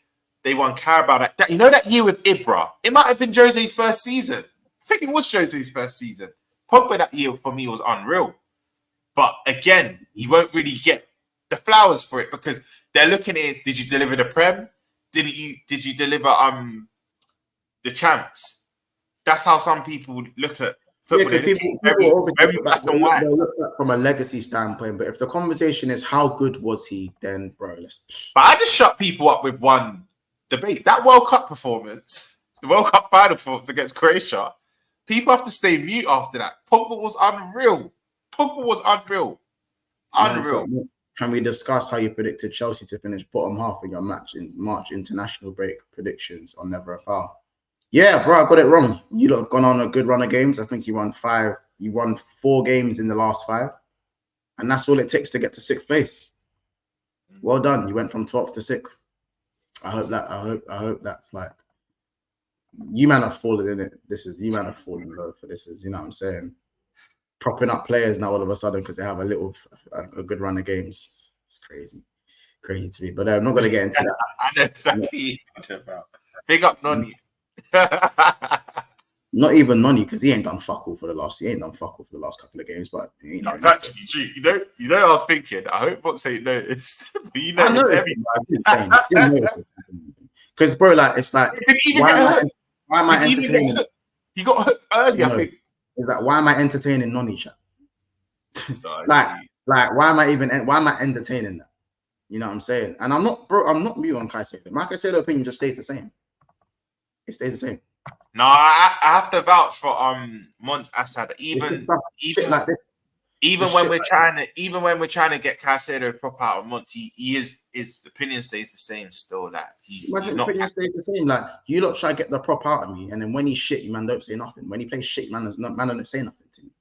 they won Carabao. That, you know, that year with Ibra, it might have been Jose's first season. I think it was Jose's first season. Pogba that year for me was unreal. But again, he won't really get the flowers for it because they're looking at it. Did you deliver the Prem? Did you deliver the champs? That's how some people look at football. Yeah, people very black and white. Look at from a legacy standpoint, but if the conversation is how good was he, then bro, let's. But I just shut people up with one debate. That World Cup performance, the World Cup final performance against Croatia, people have to stay mute after that. Pogba was unreal. Unreal. So can we discuss how you predicted Chelsea to finish bottom half in your March international break predictions on Never a Foul? Yeah, bro, I got it wrong. You lot have gone on a good run of games. I think you won 5. You won 4 games in the last 5, and that's all it takes to get to 6th place. Well done. You went from 12th to 6th. I hope that's like you man have fallen in it. You man have fallen low for this. You know what I'm saying? Propping up players now all of a sudden because they have a good run of games. It's crazy to me. But I'm not going to get into that. I know exactly what you're about. Big up Noni. Not even Noni because he ain't done fuck all for the last couple of games. But no, it's actually true. You know, I was thinking. I hope Box ain't noticed. But you know, it's everything. Because bro, like it's like why am I entertaining? He got hooked early. I think. Is that why am I entertaining Noni chat? like why am I entertaining that? You know what I'm saying? And I'm not mute on Caicedo. My Caicedo opinion just stays the same. It stays the same. No, I have to vouch for Mons Assad. Even when we're trying to get Caicedo prop out of Monty, his opinion stays the same still. Like he's not opinion stays the same. Like you lot try to get the prop out of me, and then when he's shit, you man don't say nothing. When he plays shit, man don't say nothing to me. Do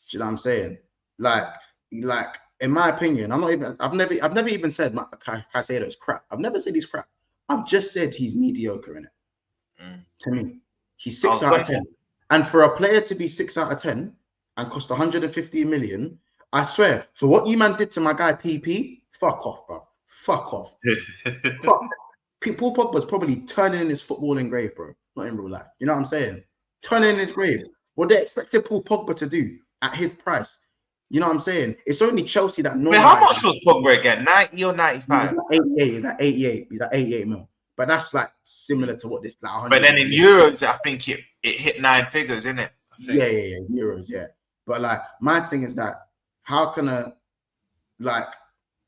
you know what I'm saying? Like in my opinion, I've never even said Caicedo is crap. I've never said he's crap. I've just said he's mediocre in it. To me, he's 6 out of 10. And for a player to be 6 out of 10 and cost 150 million, I swear, for what you man did to my guy PP, fuck off, bro. Fuck off. Fuck. Paul Pogba's probably turning in his footballing grave, bro. Not in real life. You know what I'm saying? Turning in his grave. What they expected Paul Pogba to do at his price. You know what I'm saying? It's only Chelsea that knows. How much was Pogba again? 90 or 95? 88. He's at 88 mil. But that's like similar to what this like. 100 But then in euros, I think it hit 9 figures, innit? Yeah, euros, yeah. But like my thing is that how can a like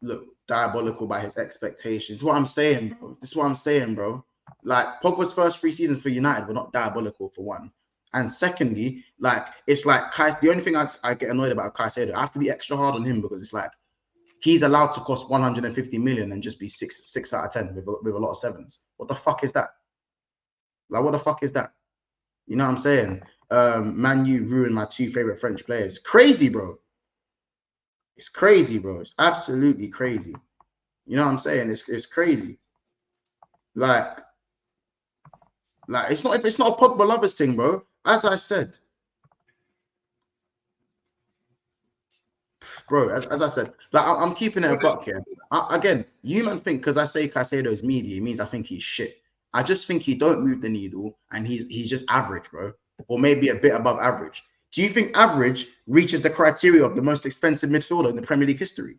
look diabolical by his expectations? This is what I'm saying, bro. Like Pogba's first 3 seasons for United were not diabolical for one. And secondly, like it's like the only thing I get annoyed about Caicedo, I have to be extra hard on him because it's like he's allowed to cost 150 million and just be 6 out of 10 with a lot of 7s. What the fuck is that? Like, what the fuck is that? You know what I'm saying? Man U ruined my 2 favorite French players. Crazy, bro. It's crazy, bro. It's absolutely crazy. You know what I'm saying? It's crazy. Like it's not a Pogba lovers thing, bro. As I said, bro. As I said, like I'm keeping it a buck here. Again, you man think because I say Caicedo is media, it means I think he's shit. I just think he don't move the needle, and he's just average, bro, or maybe a bit above average. Do you think average reaches the criteria of the most expensive midfielder in the Premier League history?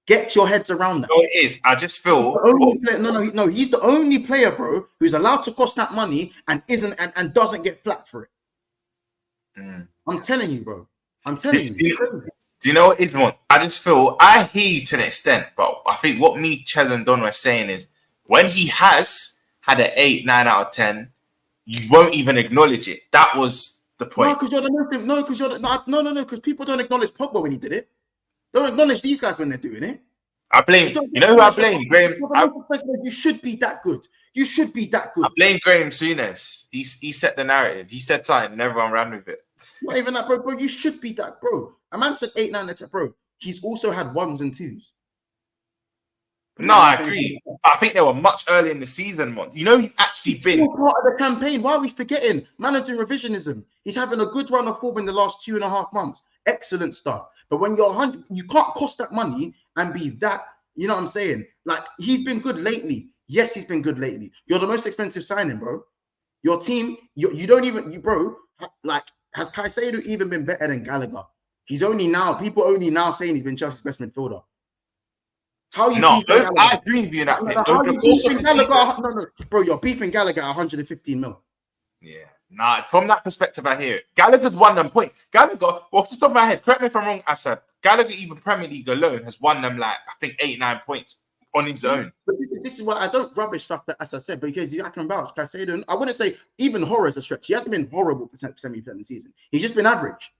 Get your heads around that. No, it is. I just feel no. He's the only player, bro, who's allowed to cost that money and doesn't get flack for it. I'm telling you, bro. I'm telling you. Do you know what it is, Mon? I just feel I hear you to an extent, but I think what me, Chez, and Don were saying is when he has had an 8, 9 out of 10, you won't even acknowledge it. That was the point. No, because you're the no, because you're the no, because people don't acknowledge Pogba when he did it. Don't acknowledge these guys when they're doing it. I blame. You know who I blame? Graham. You should be that good. You should be that good. I blame Graham Souness. He set the narrative. He said something, and everyone ran with it. Not even that, bro. Bro, you should be that, bro. A man said 8, 9, 10, bro. He's also had 1s and 2s. No, I agree. I think they were much earlier in the season, Mon. You know, he's actually been part of the campaign. Why are we forgetting? Managing revisionism. He's having a good run of form in the last 2.5 months. Excellent stuff. But when you're 100, you can't cost that money and be that. You know what I'm saying? Like, he's been good lately. Yes, he's been good lately. You're the most expensive signing, bro. Your team, you don't even, bro, like, has Caicedo even been better than Gallagher? People only now saying he's been Chelsea's best midfielder. How you I agree with you in that. No, bro, you're beefing Gallagher at 115 mil. Yeah, nah. From that perspective, I hear it. Gallagher's won them point. Gallagher, off the top of my head, correct me if I'm wrong. I said Gallagher, even Premier League alone, has won them like I think 8, 9 points on his own. But this is why I don't rubbish stuff that, as I said, because I can vouch. Caicedo, I wouldn't say even horror is a stretch. He hasn't been horrible for 70% of the season. He's just been average.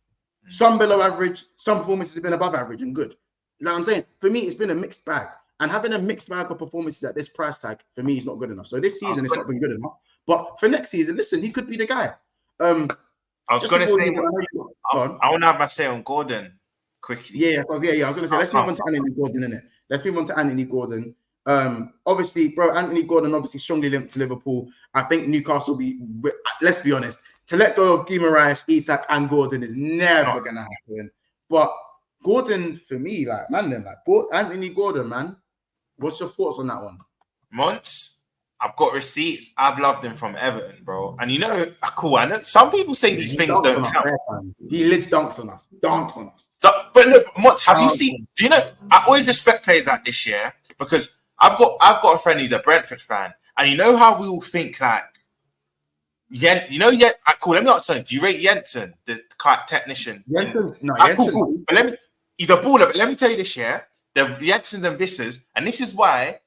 Some below average, some performances have been above average and good. You know what I'm saying? For me, it's been a mixed bag. And having a mixed bag of performances at this price tag, for me, is not good enough. So this season, it's not been good enough. But for next season, listen, he could be the guy. I was going to say, I want to have my say on Gordon quickly. Yeah. I was going to say, let's move on to Anthony Gordon, innit? Let's move on to Anthony Gordon. Obviously, bro, Anthony Gordon obviously strongly linked to Liverpool. I think Newcastle let's be honest, to let go of Guimaraes, Isak, and Gordon is never going to happen. But Gordon, for me, like, man, Anthony Gordon, man, what's your thoughts on that one? Months, I've got receipts. I've loved him from Everton, bro. And you know, cool. I know some people say these things don't count. He literally dunks on us. But look, Months, have you seen? Do you know? I always respect players like this year because I've got a friend who's a Brentford fan, and you know how we all think like. Cool. Let me ask something. Do you rate Jensen, the technician? Cool. But he's a baller. But let me tell you this, yeah. The Jensens and Vissers, and this is why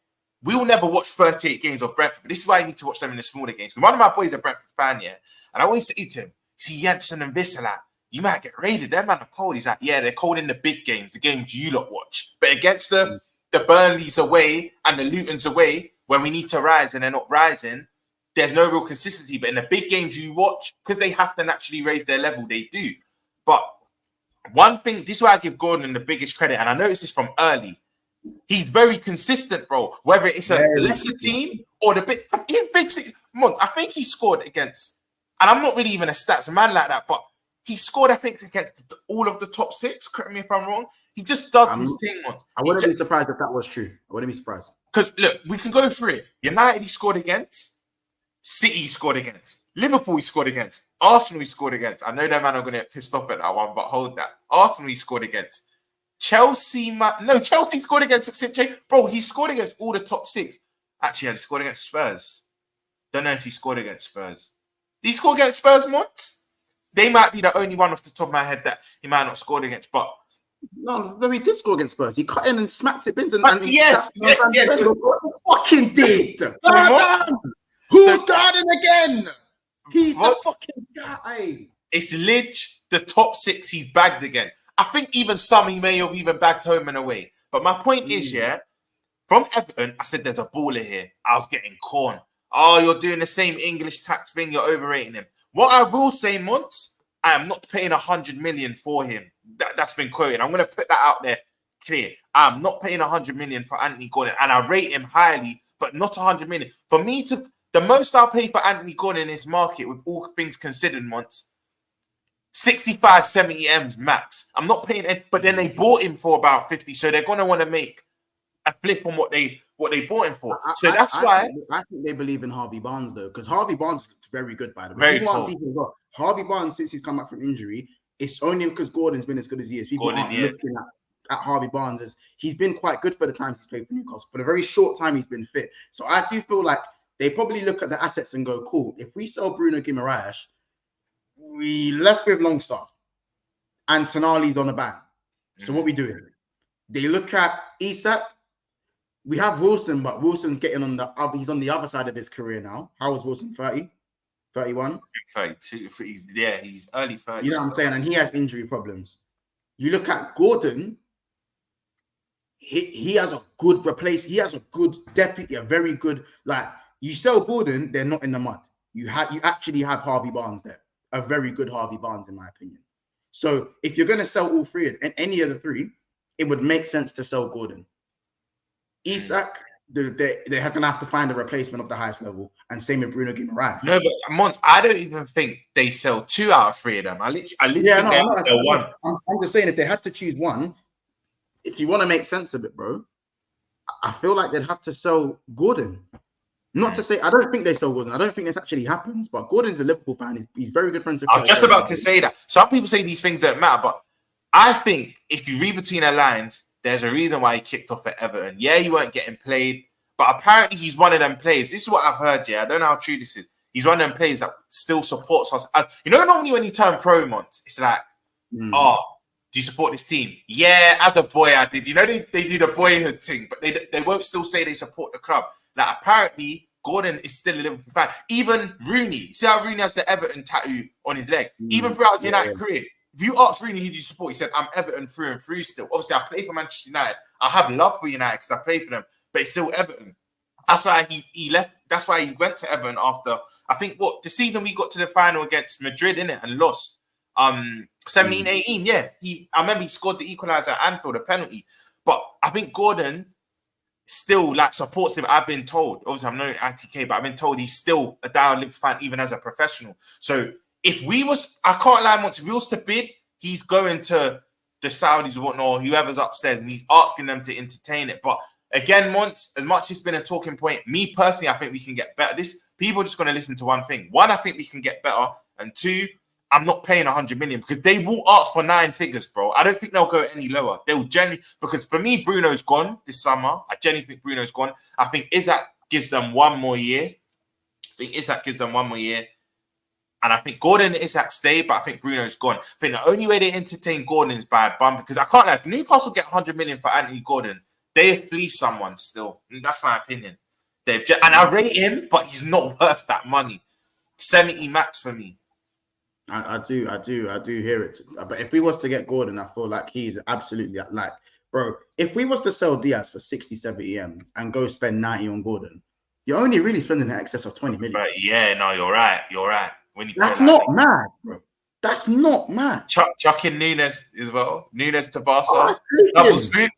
we will never watch 38 games of Brentford. But this is why you need to watch them in the smaller games. One of my boys is a Brentford fan, yeah, and I always say to him, "See Jensen and Visser, like, you might get raided. Them man are cold." He's like, "Yeah, they're cold in the big games, the games you lot watch, but against the Burnleys away and the Lutons away, when we need to rise and they're not rising." There's no real consistency, but in the big games you watch, because they have to naturally raise their level, they do. But one thing, this is why I give Gordon the biggest credit, and I noticed this from early. He's very consistent, bro. Whether it's a lesser team or the big month, I think he scored against, and I'm not really even a stats man like that, but he scored, I think, against all of the top 6. Correct me if I'm wrong. He just does his thing, month. I wouldn't be surprised if that was true. I wouldn't be surprised. Because look, we can go through it. United, he scored against. City scored against. Liverpool he scored against. Arsenal he scored against. I know that man are going to get pissed off at that one, but hold that. Arsenal he scored against. Chelsea scored against. Bro, he scored against all the top 6. Actually, he scored against Spurs. Don't know if he scored against Spurs. Did he score against Spurs once? They might be the only one off the top of my head that he might not scored against, but No, he did score against Spurs. He cut in and smacked it in. Yes. Fucking did. Who's guarding again? He's the fucking guy. It's Lidge, the top 6 he's bagged again. I think even some he may have even bagged home and away. But my point is, from Everton, I said there's a baller here. I was getting corn. Oh, you're doing the same English tax thing. You're overrating him. What I will say, Mont, I am not paying 100 million for him. That's been quoted. I'm going to put that out there clear. I'm not paying 100 million for Anthony Gordon, and I rate him highly, but not 100 million. For me the most I'll pay for Anthony Gordon in this market, with all things considered, Mont, 65, 70 M's max. I'm not paying it, but then they bought him for about 50, so they're going to want to make a flip on what they bought him for. So that's why I think they believe in Harvey Barnes, though, because Harvey Barnes is very good, by the way. Very cool. Harvey Barnes, since he's come back from injury, it's only because Gordon's been as good as he is. People aren't looking at Harvey Barnes as he's been quite good for the times he's played for Newcastle. For the very short time he's been fit. So I do feel like they probably look at the assets and go, cool, if we sell Bruno Guimaraes, we left with Longstaff and Tonali's on the ban. So what we doing? They look at Isak. We have Wilson, but Wilson's getting on the other. He's on the other side of his career now. How was Wilson? 30, 31, 32. He's early 30s. You know what I'm saying? And he has injury problems. You look at Gordon. He has a good replace. He has a good deputy, a very good. Like, you sell Gordon, they're not in the mud. You actually have Harvey Barnes there, a very good Harvey Barnes, in my opinion. So if you're going to sell all three and any of the three, it would make sense to sell Gordon. Isak, they're going to have to find a replacement of the highest level, and same with Bruno Guimaraes. No, but Mont, I don't even think they sell 2 out of 3 of them. I literally think they'll one. I'm just saying, if they had to choose one, if you want to make sense of it, bro, I feel like they'd have to sell Gordon. Not to say, I don't think they sell Gordon. I don't think this actually happens, but Gordon's a Liverpool fan. He's very good friends with. I was just about to say that. Some people say these things don't matter, but I think if you read between the lines, there's a reason why he kicked off at Everton. Yeah, he weren't getting played, but apparently he's one of them players. This is what I've heard, I don't know how true this is. He's one of them players that still supports us. Normally when you turn pro, Mont, it's like, do you support this team? Yeah, as a boy, I did. They do the boyhood thing, but they won't still say they support the club. Like, apparently, Gordon is still a Liverpool fan. Even Rooney. See how Rooney has the Everton tattoo on his leg? Even throughout the United career. If you ask Rooney who do you support, he said, I'm Everton through and through still. Obviously, I play for Manchester United. I have love for United because I play for them, but it's still Everton. That's why he left. That's why he went to Everton after, I think, the season we got to the final against Madrid, innit, and lost. 17-18, yeah. I remember he scored the equaliser at Anfield, a penalty. But I think Gordon still supports him. I've been told, obviously I'm no ITK, but I've been told he's still a diehard Liverpool fan even as a professional. So I can't lie, once if we was to bid, he's going to the Saudis or whatnot, or whoever's upstairs, and he's asking them to entertain it. But again, Mont, as much as it's been a talking point, me personally, I think we can get better. People are just going to listen to one thing. One, I think we can get better. And two, I'm not paying 100 million because they will ask for 9 figures, bro. I don't think they'll go any lower. They'll genuinely, because for me, Bruno's gone this summer. I genuinely think Bruno's gone. I think Isak gives them 1 more year. And I think Gordon and Isak stay, but I think Bruno's gone. I think the only way they entertain Gordon is by a bump, because I can't lie. If Newcastle get 100 million for Anthony Gordon, they fleece someone still. That's my opinion. And I rate him, but he's not worth that money. 70 max for me. I do hear it. But if we was to get Gordon, I feel like he's absolutely bro, if we was to sell Diaz for 60, 70 M and go spend 90 on Gordon, you're only really spending in excess of 20 million. Right, yeah, no, you're right. That's not mad, bro. That's not mad. Chuck in Nunes as well. Nunes to Barca. Double sweep.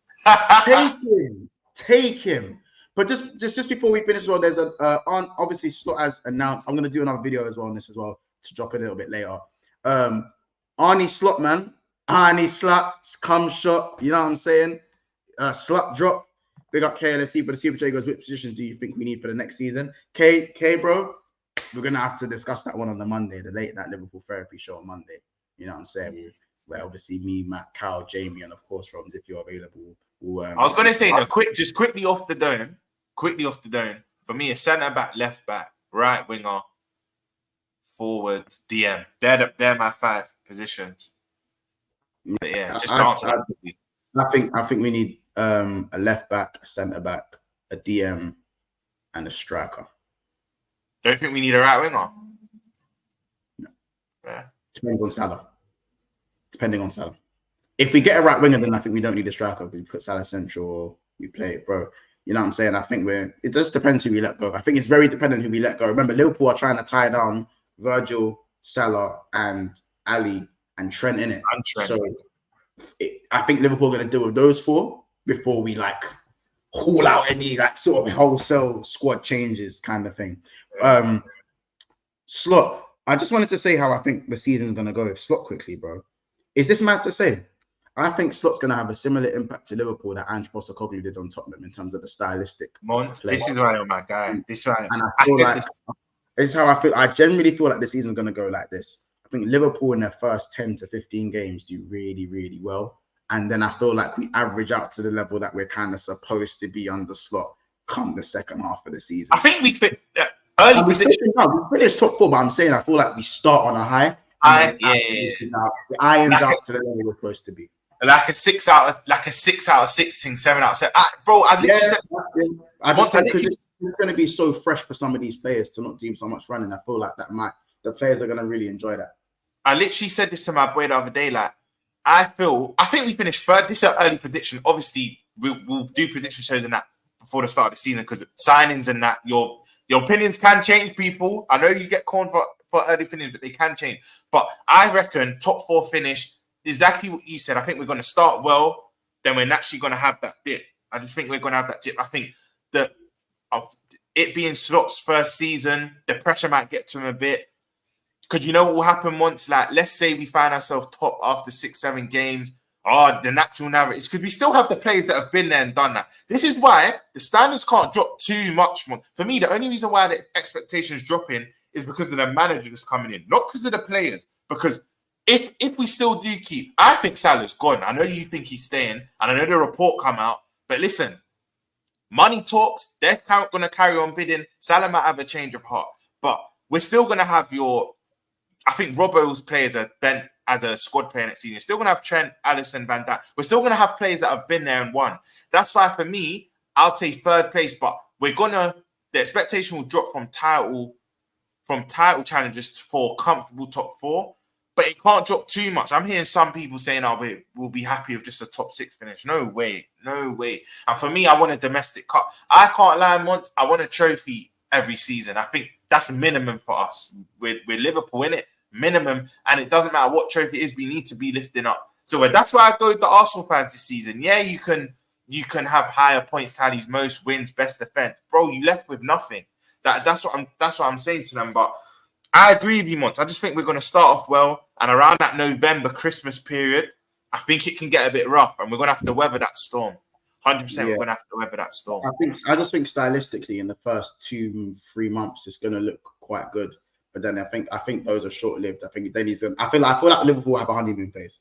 Take him. But just before we finish as well, there's obviously Slot has announced. I'm gonna do another video as well on this as well to drop it a little bit later. Arne Slot, man. Arne Slot, come shot. You know what I'm saying? Slot drop. Big up KLSC for the Super J goes. Which positions do you think we need for the next season? K, bro. We're gonna have to discuss that one on the Monday, the late night Liverpool therapy show on Monday. You know what I'm saying? Where obviously me, Matt, Cal, Jamie, and of course Robs, if you're available. I was gonna say quickly off the dome. For me, a centre back, left back, right winger, forward, DM. They're my 5 positions. But yeah, just answer that. I think we need a left back, a centre back, a DM, and a striker. Don't think we need a right winger? No. Yeah. Depending on Salah. If we get a right winger, then I think we don't need a striker. We put Salah central, or we play it, bro. You know what I'm saying? I think it just depends who we let go. I think it's very dependent who we let go. Remember, Liverpool are trying to tie down Virgil, Salah, and Ali and Trent in it. So I think Liverpool are going to deal with those 4 before we like haul out any like sort of wholesale squad changes kind of thing. Slot. I just wanted to say how I think the season's going to go with Slot quickly, bro. Is this mad to say? I think Slot's going to have a similar impact to Liverpool that Ange Postecoglou did on Tottenham in terms of the stylistic. This is why I'm my guy. This is why this is how I feel. I generally feel like the season's going to go like this. I think Liverpool in their first 10 to 15 games do really, really well. And then I feel like we average out to the level that we're kind of supposed to be under Slot come the second half of the season. I think we fit early position. We finished top 4, but I'm saying I feel like we start on a high. The irons out to the level we're supposed to be. Like a 6 out of 16, 7 out of 7. Bro, I just think it's going to be so fresh for some of these players to not do so much running. I feel like the players are going to really enjoy that. I literally said this to my boy the other day. Like, I think we finished 3rd. This is an early prediction. Obviously, we'll do prediction shows and that before the start of the season because signings and that your opinions can change, people. I know you get corned for early opinions, but they can change. But I reckon top 4 finish. Exactly what you said. I think we're going to start well. Then we're naturally going to have that dip. I just think we're going to have that dip. I think that it being Slot's first season, the pressure might get to him a bit. Because you know what will happen once, like, let's say we find ourselves top after 6, 7 games. The natural narrative is because we still have the players that have been there and done that. This is why the standards can't drop too much more. For me, the only reason why the expectations dropping is because of the manager that's coming in, not because of the players. Because if we still do keep, I think Salah's gone. I know you think he's staying, and I know the report come out. But listen, money talks. They're going to carry on bidding. Salah might have a change of heart, but we're still going to have I think Robbo's players are bent as a squad player next season. You're still going to have Trent, Alisson, Van Dijk. We're still going to have players that have been there and won. That's why for me, I'll say 3rd place, but the expectation will drop from title challenges for comfortable top 4. But it can't drop too much. I'm hearing some people saying, we'll be happy with just a top 6 finish. No way. And for me, I want a domestic cup. I can't lie once. I want a trophy every season. I think that's a minimum for us. We're Liverpool, innit? Minimum. And it doesn't matter what trophy it is, we need to be lifting up. So that's why I go with the Arsenal fans this season. Yeah, you can have higher points tallies, most wins, best defense. Bro, you left with nothing. That's what I'm saying to them. But I agree with you, Mons. I just think we're going to start off well. And around that November, Christmas period, I think it can get a bit rough. And we're going to have to weather that storm. 100% we're going to have to weather that storm. I just think stylistically in the first 2-3 months, it's going to look quite good. But then I think those are short-lived. I feel like Liverpool will have a honeymoon phase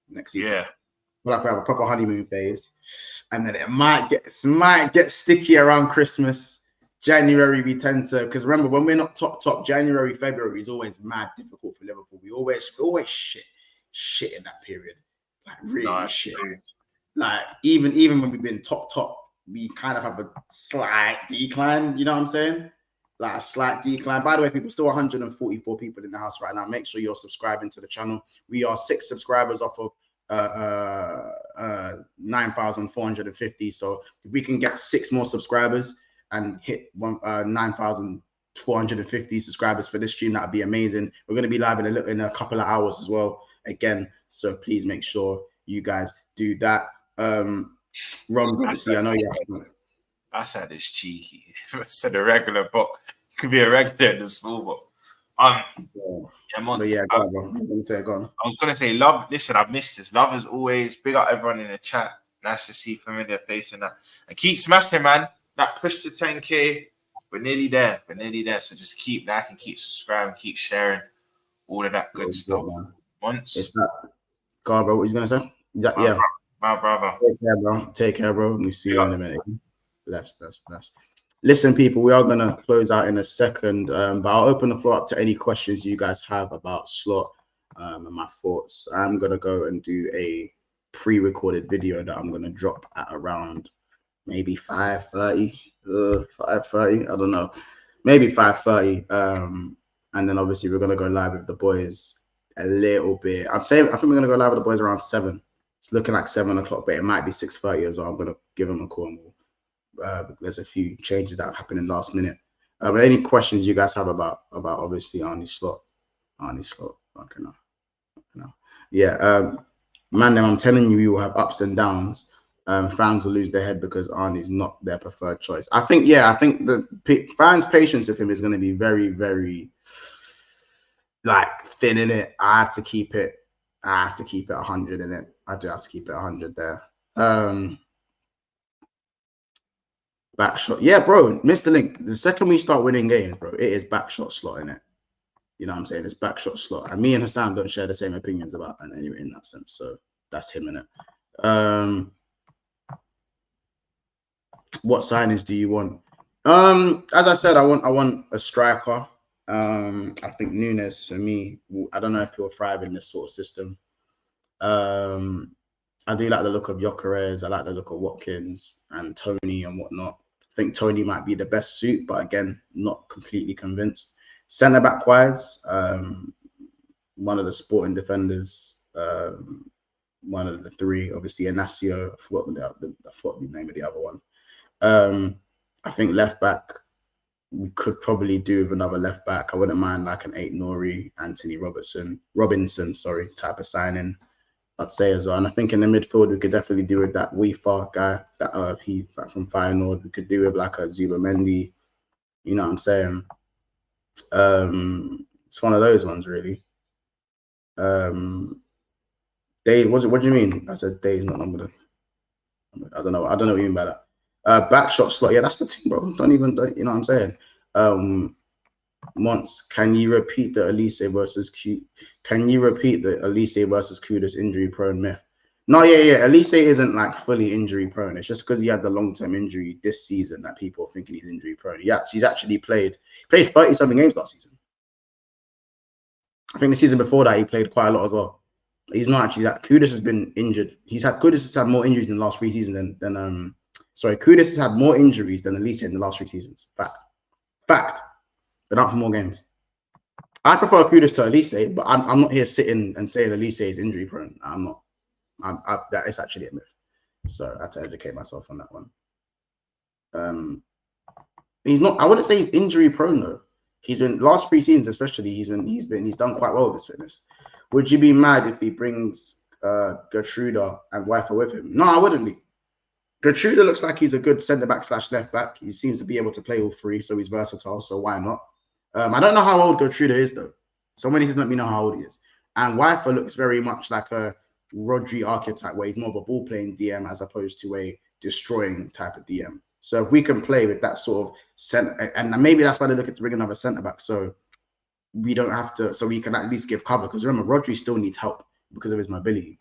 next season. Yeah. I feel like we have a proper honeymoon phase. And then it might get sticky around Christmas. January, we tend to, because remember, when we're not top, January, February is always mad difficult for Liverpool. We always shit in that period. Like, really shit. True. Like, even when we've been top, we kind of have a slight decline. You know what I'm saying? Like, a slight decline. By the way, people, still 144 people in the house right now. Make sure you're subscribing to the channel. We are 6 subscribers off of 9,450. So if we can get 6 more subscribers and hit 9,450 subscribers for this stream, that'd be amazing. We're going to be live in a couple of hours as well again, so please make sure you guys do that. Ron, good to see. I know you. I said it's cheeky. I said a regular book. You could be a regular in the small book. Go on. I was gonna say love. Listen, I've missed this. Love as always. Big up everyone in the chat. Nice to see familiar face in that. And keep smashing, man. That push to 10K, we're nearly there. So just keep liking, keep subscribing, keep sharing, all of that good stuff. Once. It's that. Go on, bro. What you gonna say? Yeah. My brother. Take care, bro. We see you in a minute. Bless. Listen, people, we are gonna close out in a second, but I'll open the floor up to any questions you guys have about slot and my thoughts. I'm gonna go and do a pre-recorded video that I'm gonna drop at around maybe 5:30, 5:30. I don't know, maybe 5:30. And then obviously we're gonna go live with the boys a little bit. I think we're gonna go live with the boys around 7. It's looking like 7 o'clock, but it might be 6:30 as well. I'm gonna give them a call. And there's a few changes that have happened in last minute. Any questions you guys have about obviously Arne slot? Okay, no. Yeah, man, I'm telling you, you will have ups and downs. Fans will lose their head because Arne is not their preferred choice. I think the fans' patience with him is going to be very, very like thin in it. I have to keep it 100 in it. I do have to keep it 100 there. Back shot. Yeah, bro, Mr. Link, the second we start winning games, bro, it is back shot slot in it. You know what I'm saying? It's back shot slot. And me and Hassan don't share the same opinions about it anyway in that sense. So that's him in it. What signings do you want? As I said, I want a striker. I think Nunes, for me, I don't know if he'll thrive in this sort of system. I do like the look of Gyökeres. I like the look of Watkins and Tony and whatnot. I think Tony might be the best suit, but again, not completely convinced. Centre back wise, one of the Sporting defenders, one of the three, obviously Inacio. I forgot the name of the other one. I think left back, we could probably do with another left back. I wouldn't mind like an 8 Nori, Anthony Robinson, type of signing. I'd say as well. And I think in the midfield, we could definitely do with that Weaver guy, that he's from Feyenoord. We could do with like a Zubimendi. You know what I'm saying? It's one of those ones, really. Days, what do you mean? I said days, not number. I don't know what you mean by that. Back shot slot. Yeah, that's the thing, bro. Don't you know what I'm saying? Once, can you repeat the Elise versus Kudus injury prone myth? No, yeah. Elise isn't like fully injury prone. It's just because he had the long-term injury this season that people are thinking he's injury prone. Yeah, he's actually played 30-something games last season. I think the season before that he played quite a lot as well. He's not actually that. Kudus has been injured. Kudus has had more injuries in the last 3 seasons Kudus has had more injuries than Elise in the last 3 seasons. Fact. Been out for more games. I prefer Kudus to Elise, but I'm not here sitting and saying Elise is injury prone. I'm not. That is actually a myth. So I had to educate myself on that one. He's not. I wouldn't say he's injury prone though. He's been last 3 seasons, especially. He's done quite well with his fitness. Would you be mad if he brings Gertruda and Wifer with him? No, I wouldn't be. Gertruda looks like he's a good centre back / left back. He seems to be able to play all 3, so he's versatile. So why not? I don't know how old Gertruda is though. Somebody needs to let me know how old he is. And Wifer looks very much like a Rodri archetype, where he's more of a ball playing DM as opposed to a destroying type of DM. So if we can play with that sort of centre, and maybe that's why they're looking to bring another centre back, so we don't have to, so we can at least give cover. Because remember, Rodri still needs help because of his mobility.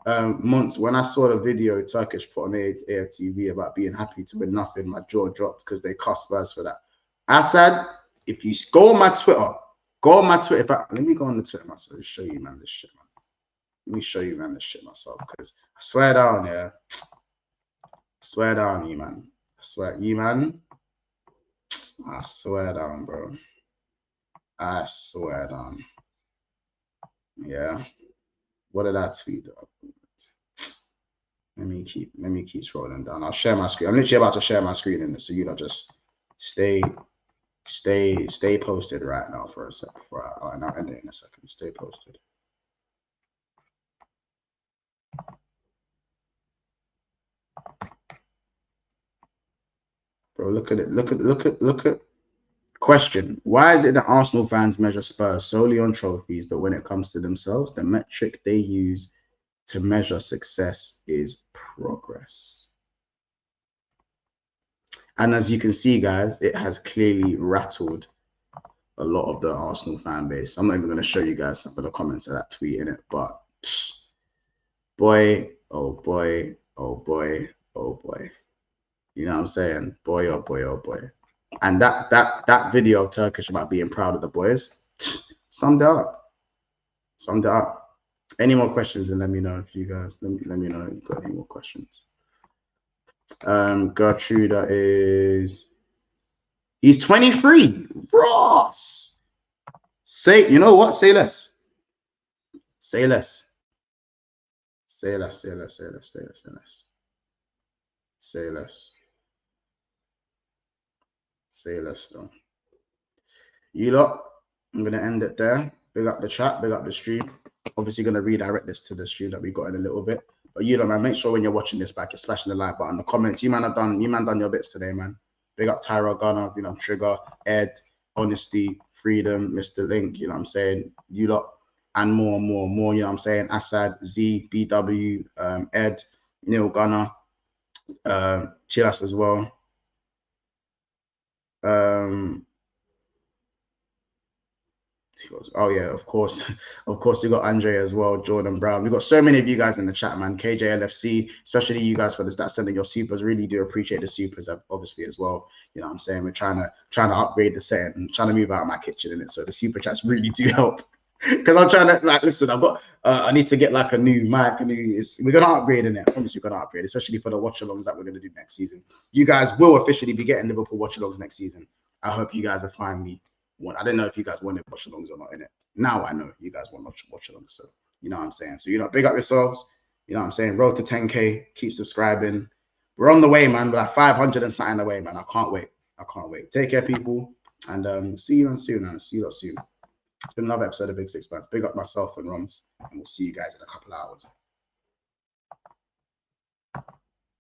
Months, when I saw the video Turkish put on AFTV about being happy to win nothing, my jaw dropped because they cost Spurs for that. Assad, if you go on my Twitter. Let me go on the Twitter myself. Show you, man, this shit, man. Let me show you, man, this shit myself. Because I swear down, yeah. Swear down, you, man. I swear, you, man. I swear down, bro. I swear down. Yeah. What did I tweet? Let me keep scrolling down. I'll share my screen. I'm literally about to share my screen in this, so you know, just stay posted right now for a sec. And I'll end it in a second. Stay posted. Bro, look at it. Question: why is it that Arsenal fans measure Spurs solely on trophies, but when it comes to themselves, the metric they use to measure success is progress? And as you can see, guys, it has clearly rattled a lot of the Arsenal fan base. I'm not even going to show you guys some of the comments of that tweet in it, but boy, oh boy, oh boy, oh boy. You know what I'm saying? Boy, oh boy, oh boy. And that video of Turkish about being proud of the boys summed it up. Summed it up. Any more questions? And let me know if you guys let me know if you've got any more questions. Gertruda is he's 23. Ross. Say, you know what? Say less. Say less. Say less. Say less. Say less. Say less. Say less. Say less. Say less though. You lot, I'm gonna end it there. Big up the chat, big up the stream. Obviously gonna redirect this to the stream that we got in a little bit. But you lot, man, make sure when you're watching this back, you're smashing the like button, the comments. You man done your bits today, man. Big up Tyra Gunner, you know, Trigger, Ed, Honesty, Freedom, Mr. Link, you know what I'm saying? You lot, and more, you know what I'm saying? Assad, Z, BW, Ed, Neil Gunner, Chilas as well. Oh yeah, of course we got Andre as well, Jordan Brown. We got so many of you guys in the chat, man. KJLFC, especially you guys for this that sending your supers. Really do appreciate the supers, obviously as well. You know what I'm saying? We're trying to upgrade the set and trying to move out of my kitchen in it. So the super chats really do help. Because I'm trying to listen, I've got I need to get like a new mic, we're gonna upgrade in it. I promise we're gonna upgrade, especially for the watch alongs that we're gonna do next season. You guys will officially be getting Liverpool watch alongs next season. I hope you guys are finally I didn't know if you guys wanted watch alongs or not in it. Now I know you guys want watch alongs. So you know what I'm saying. So big up yourselves. You know what I'm saying. Road to 10K. Keep subscribing. We're on the way, man. We're like 500 and something away, man. I can't wait. Take care, people, and see you soon, man. See you soon. It's been another episode of Big Six Bands. Big up myself and Roms, and we'll see you guys in a couple of hours.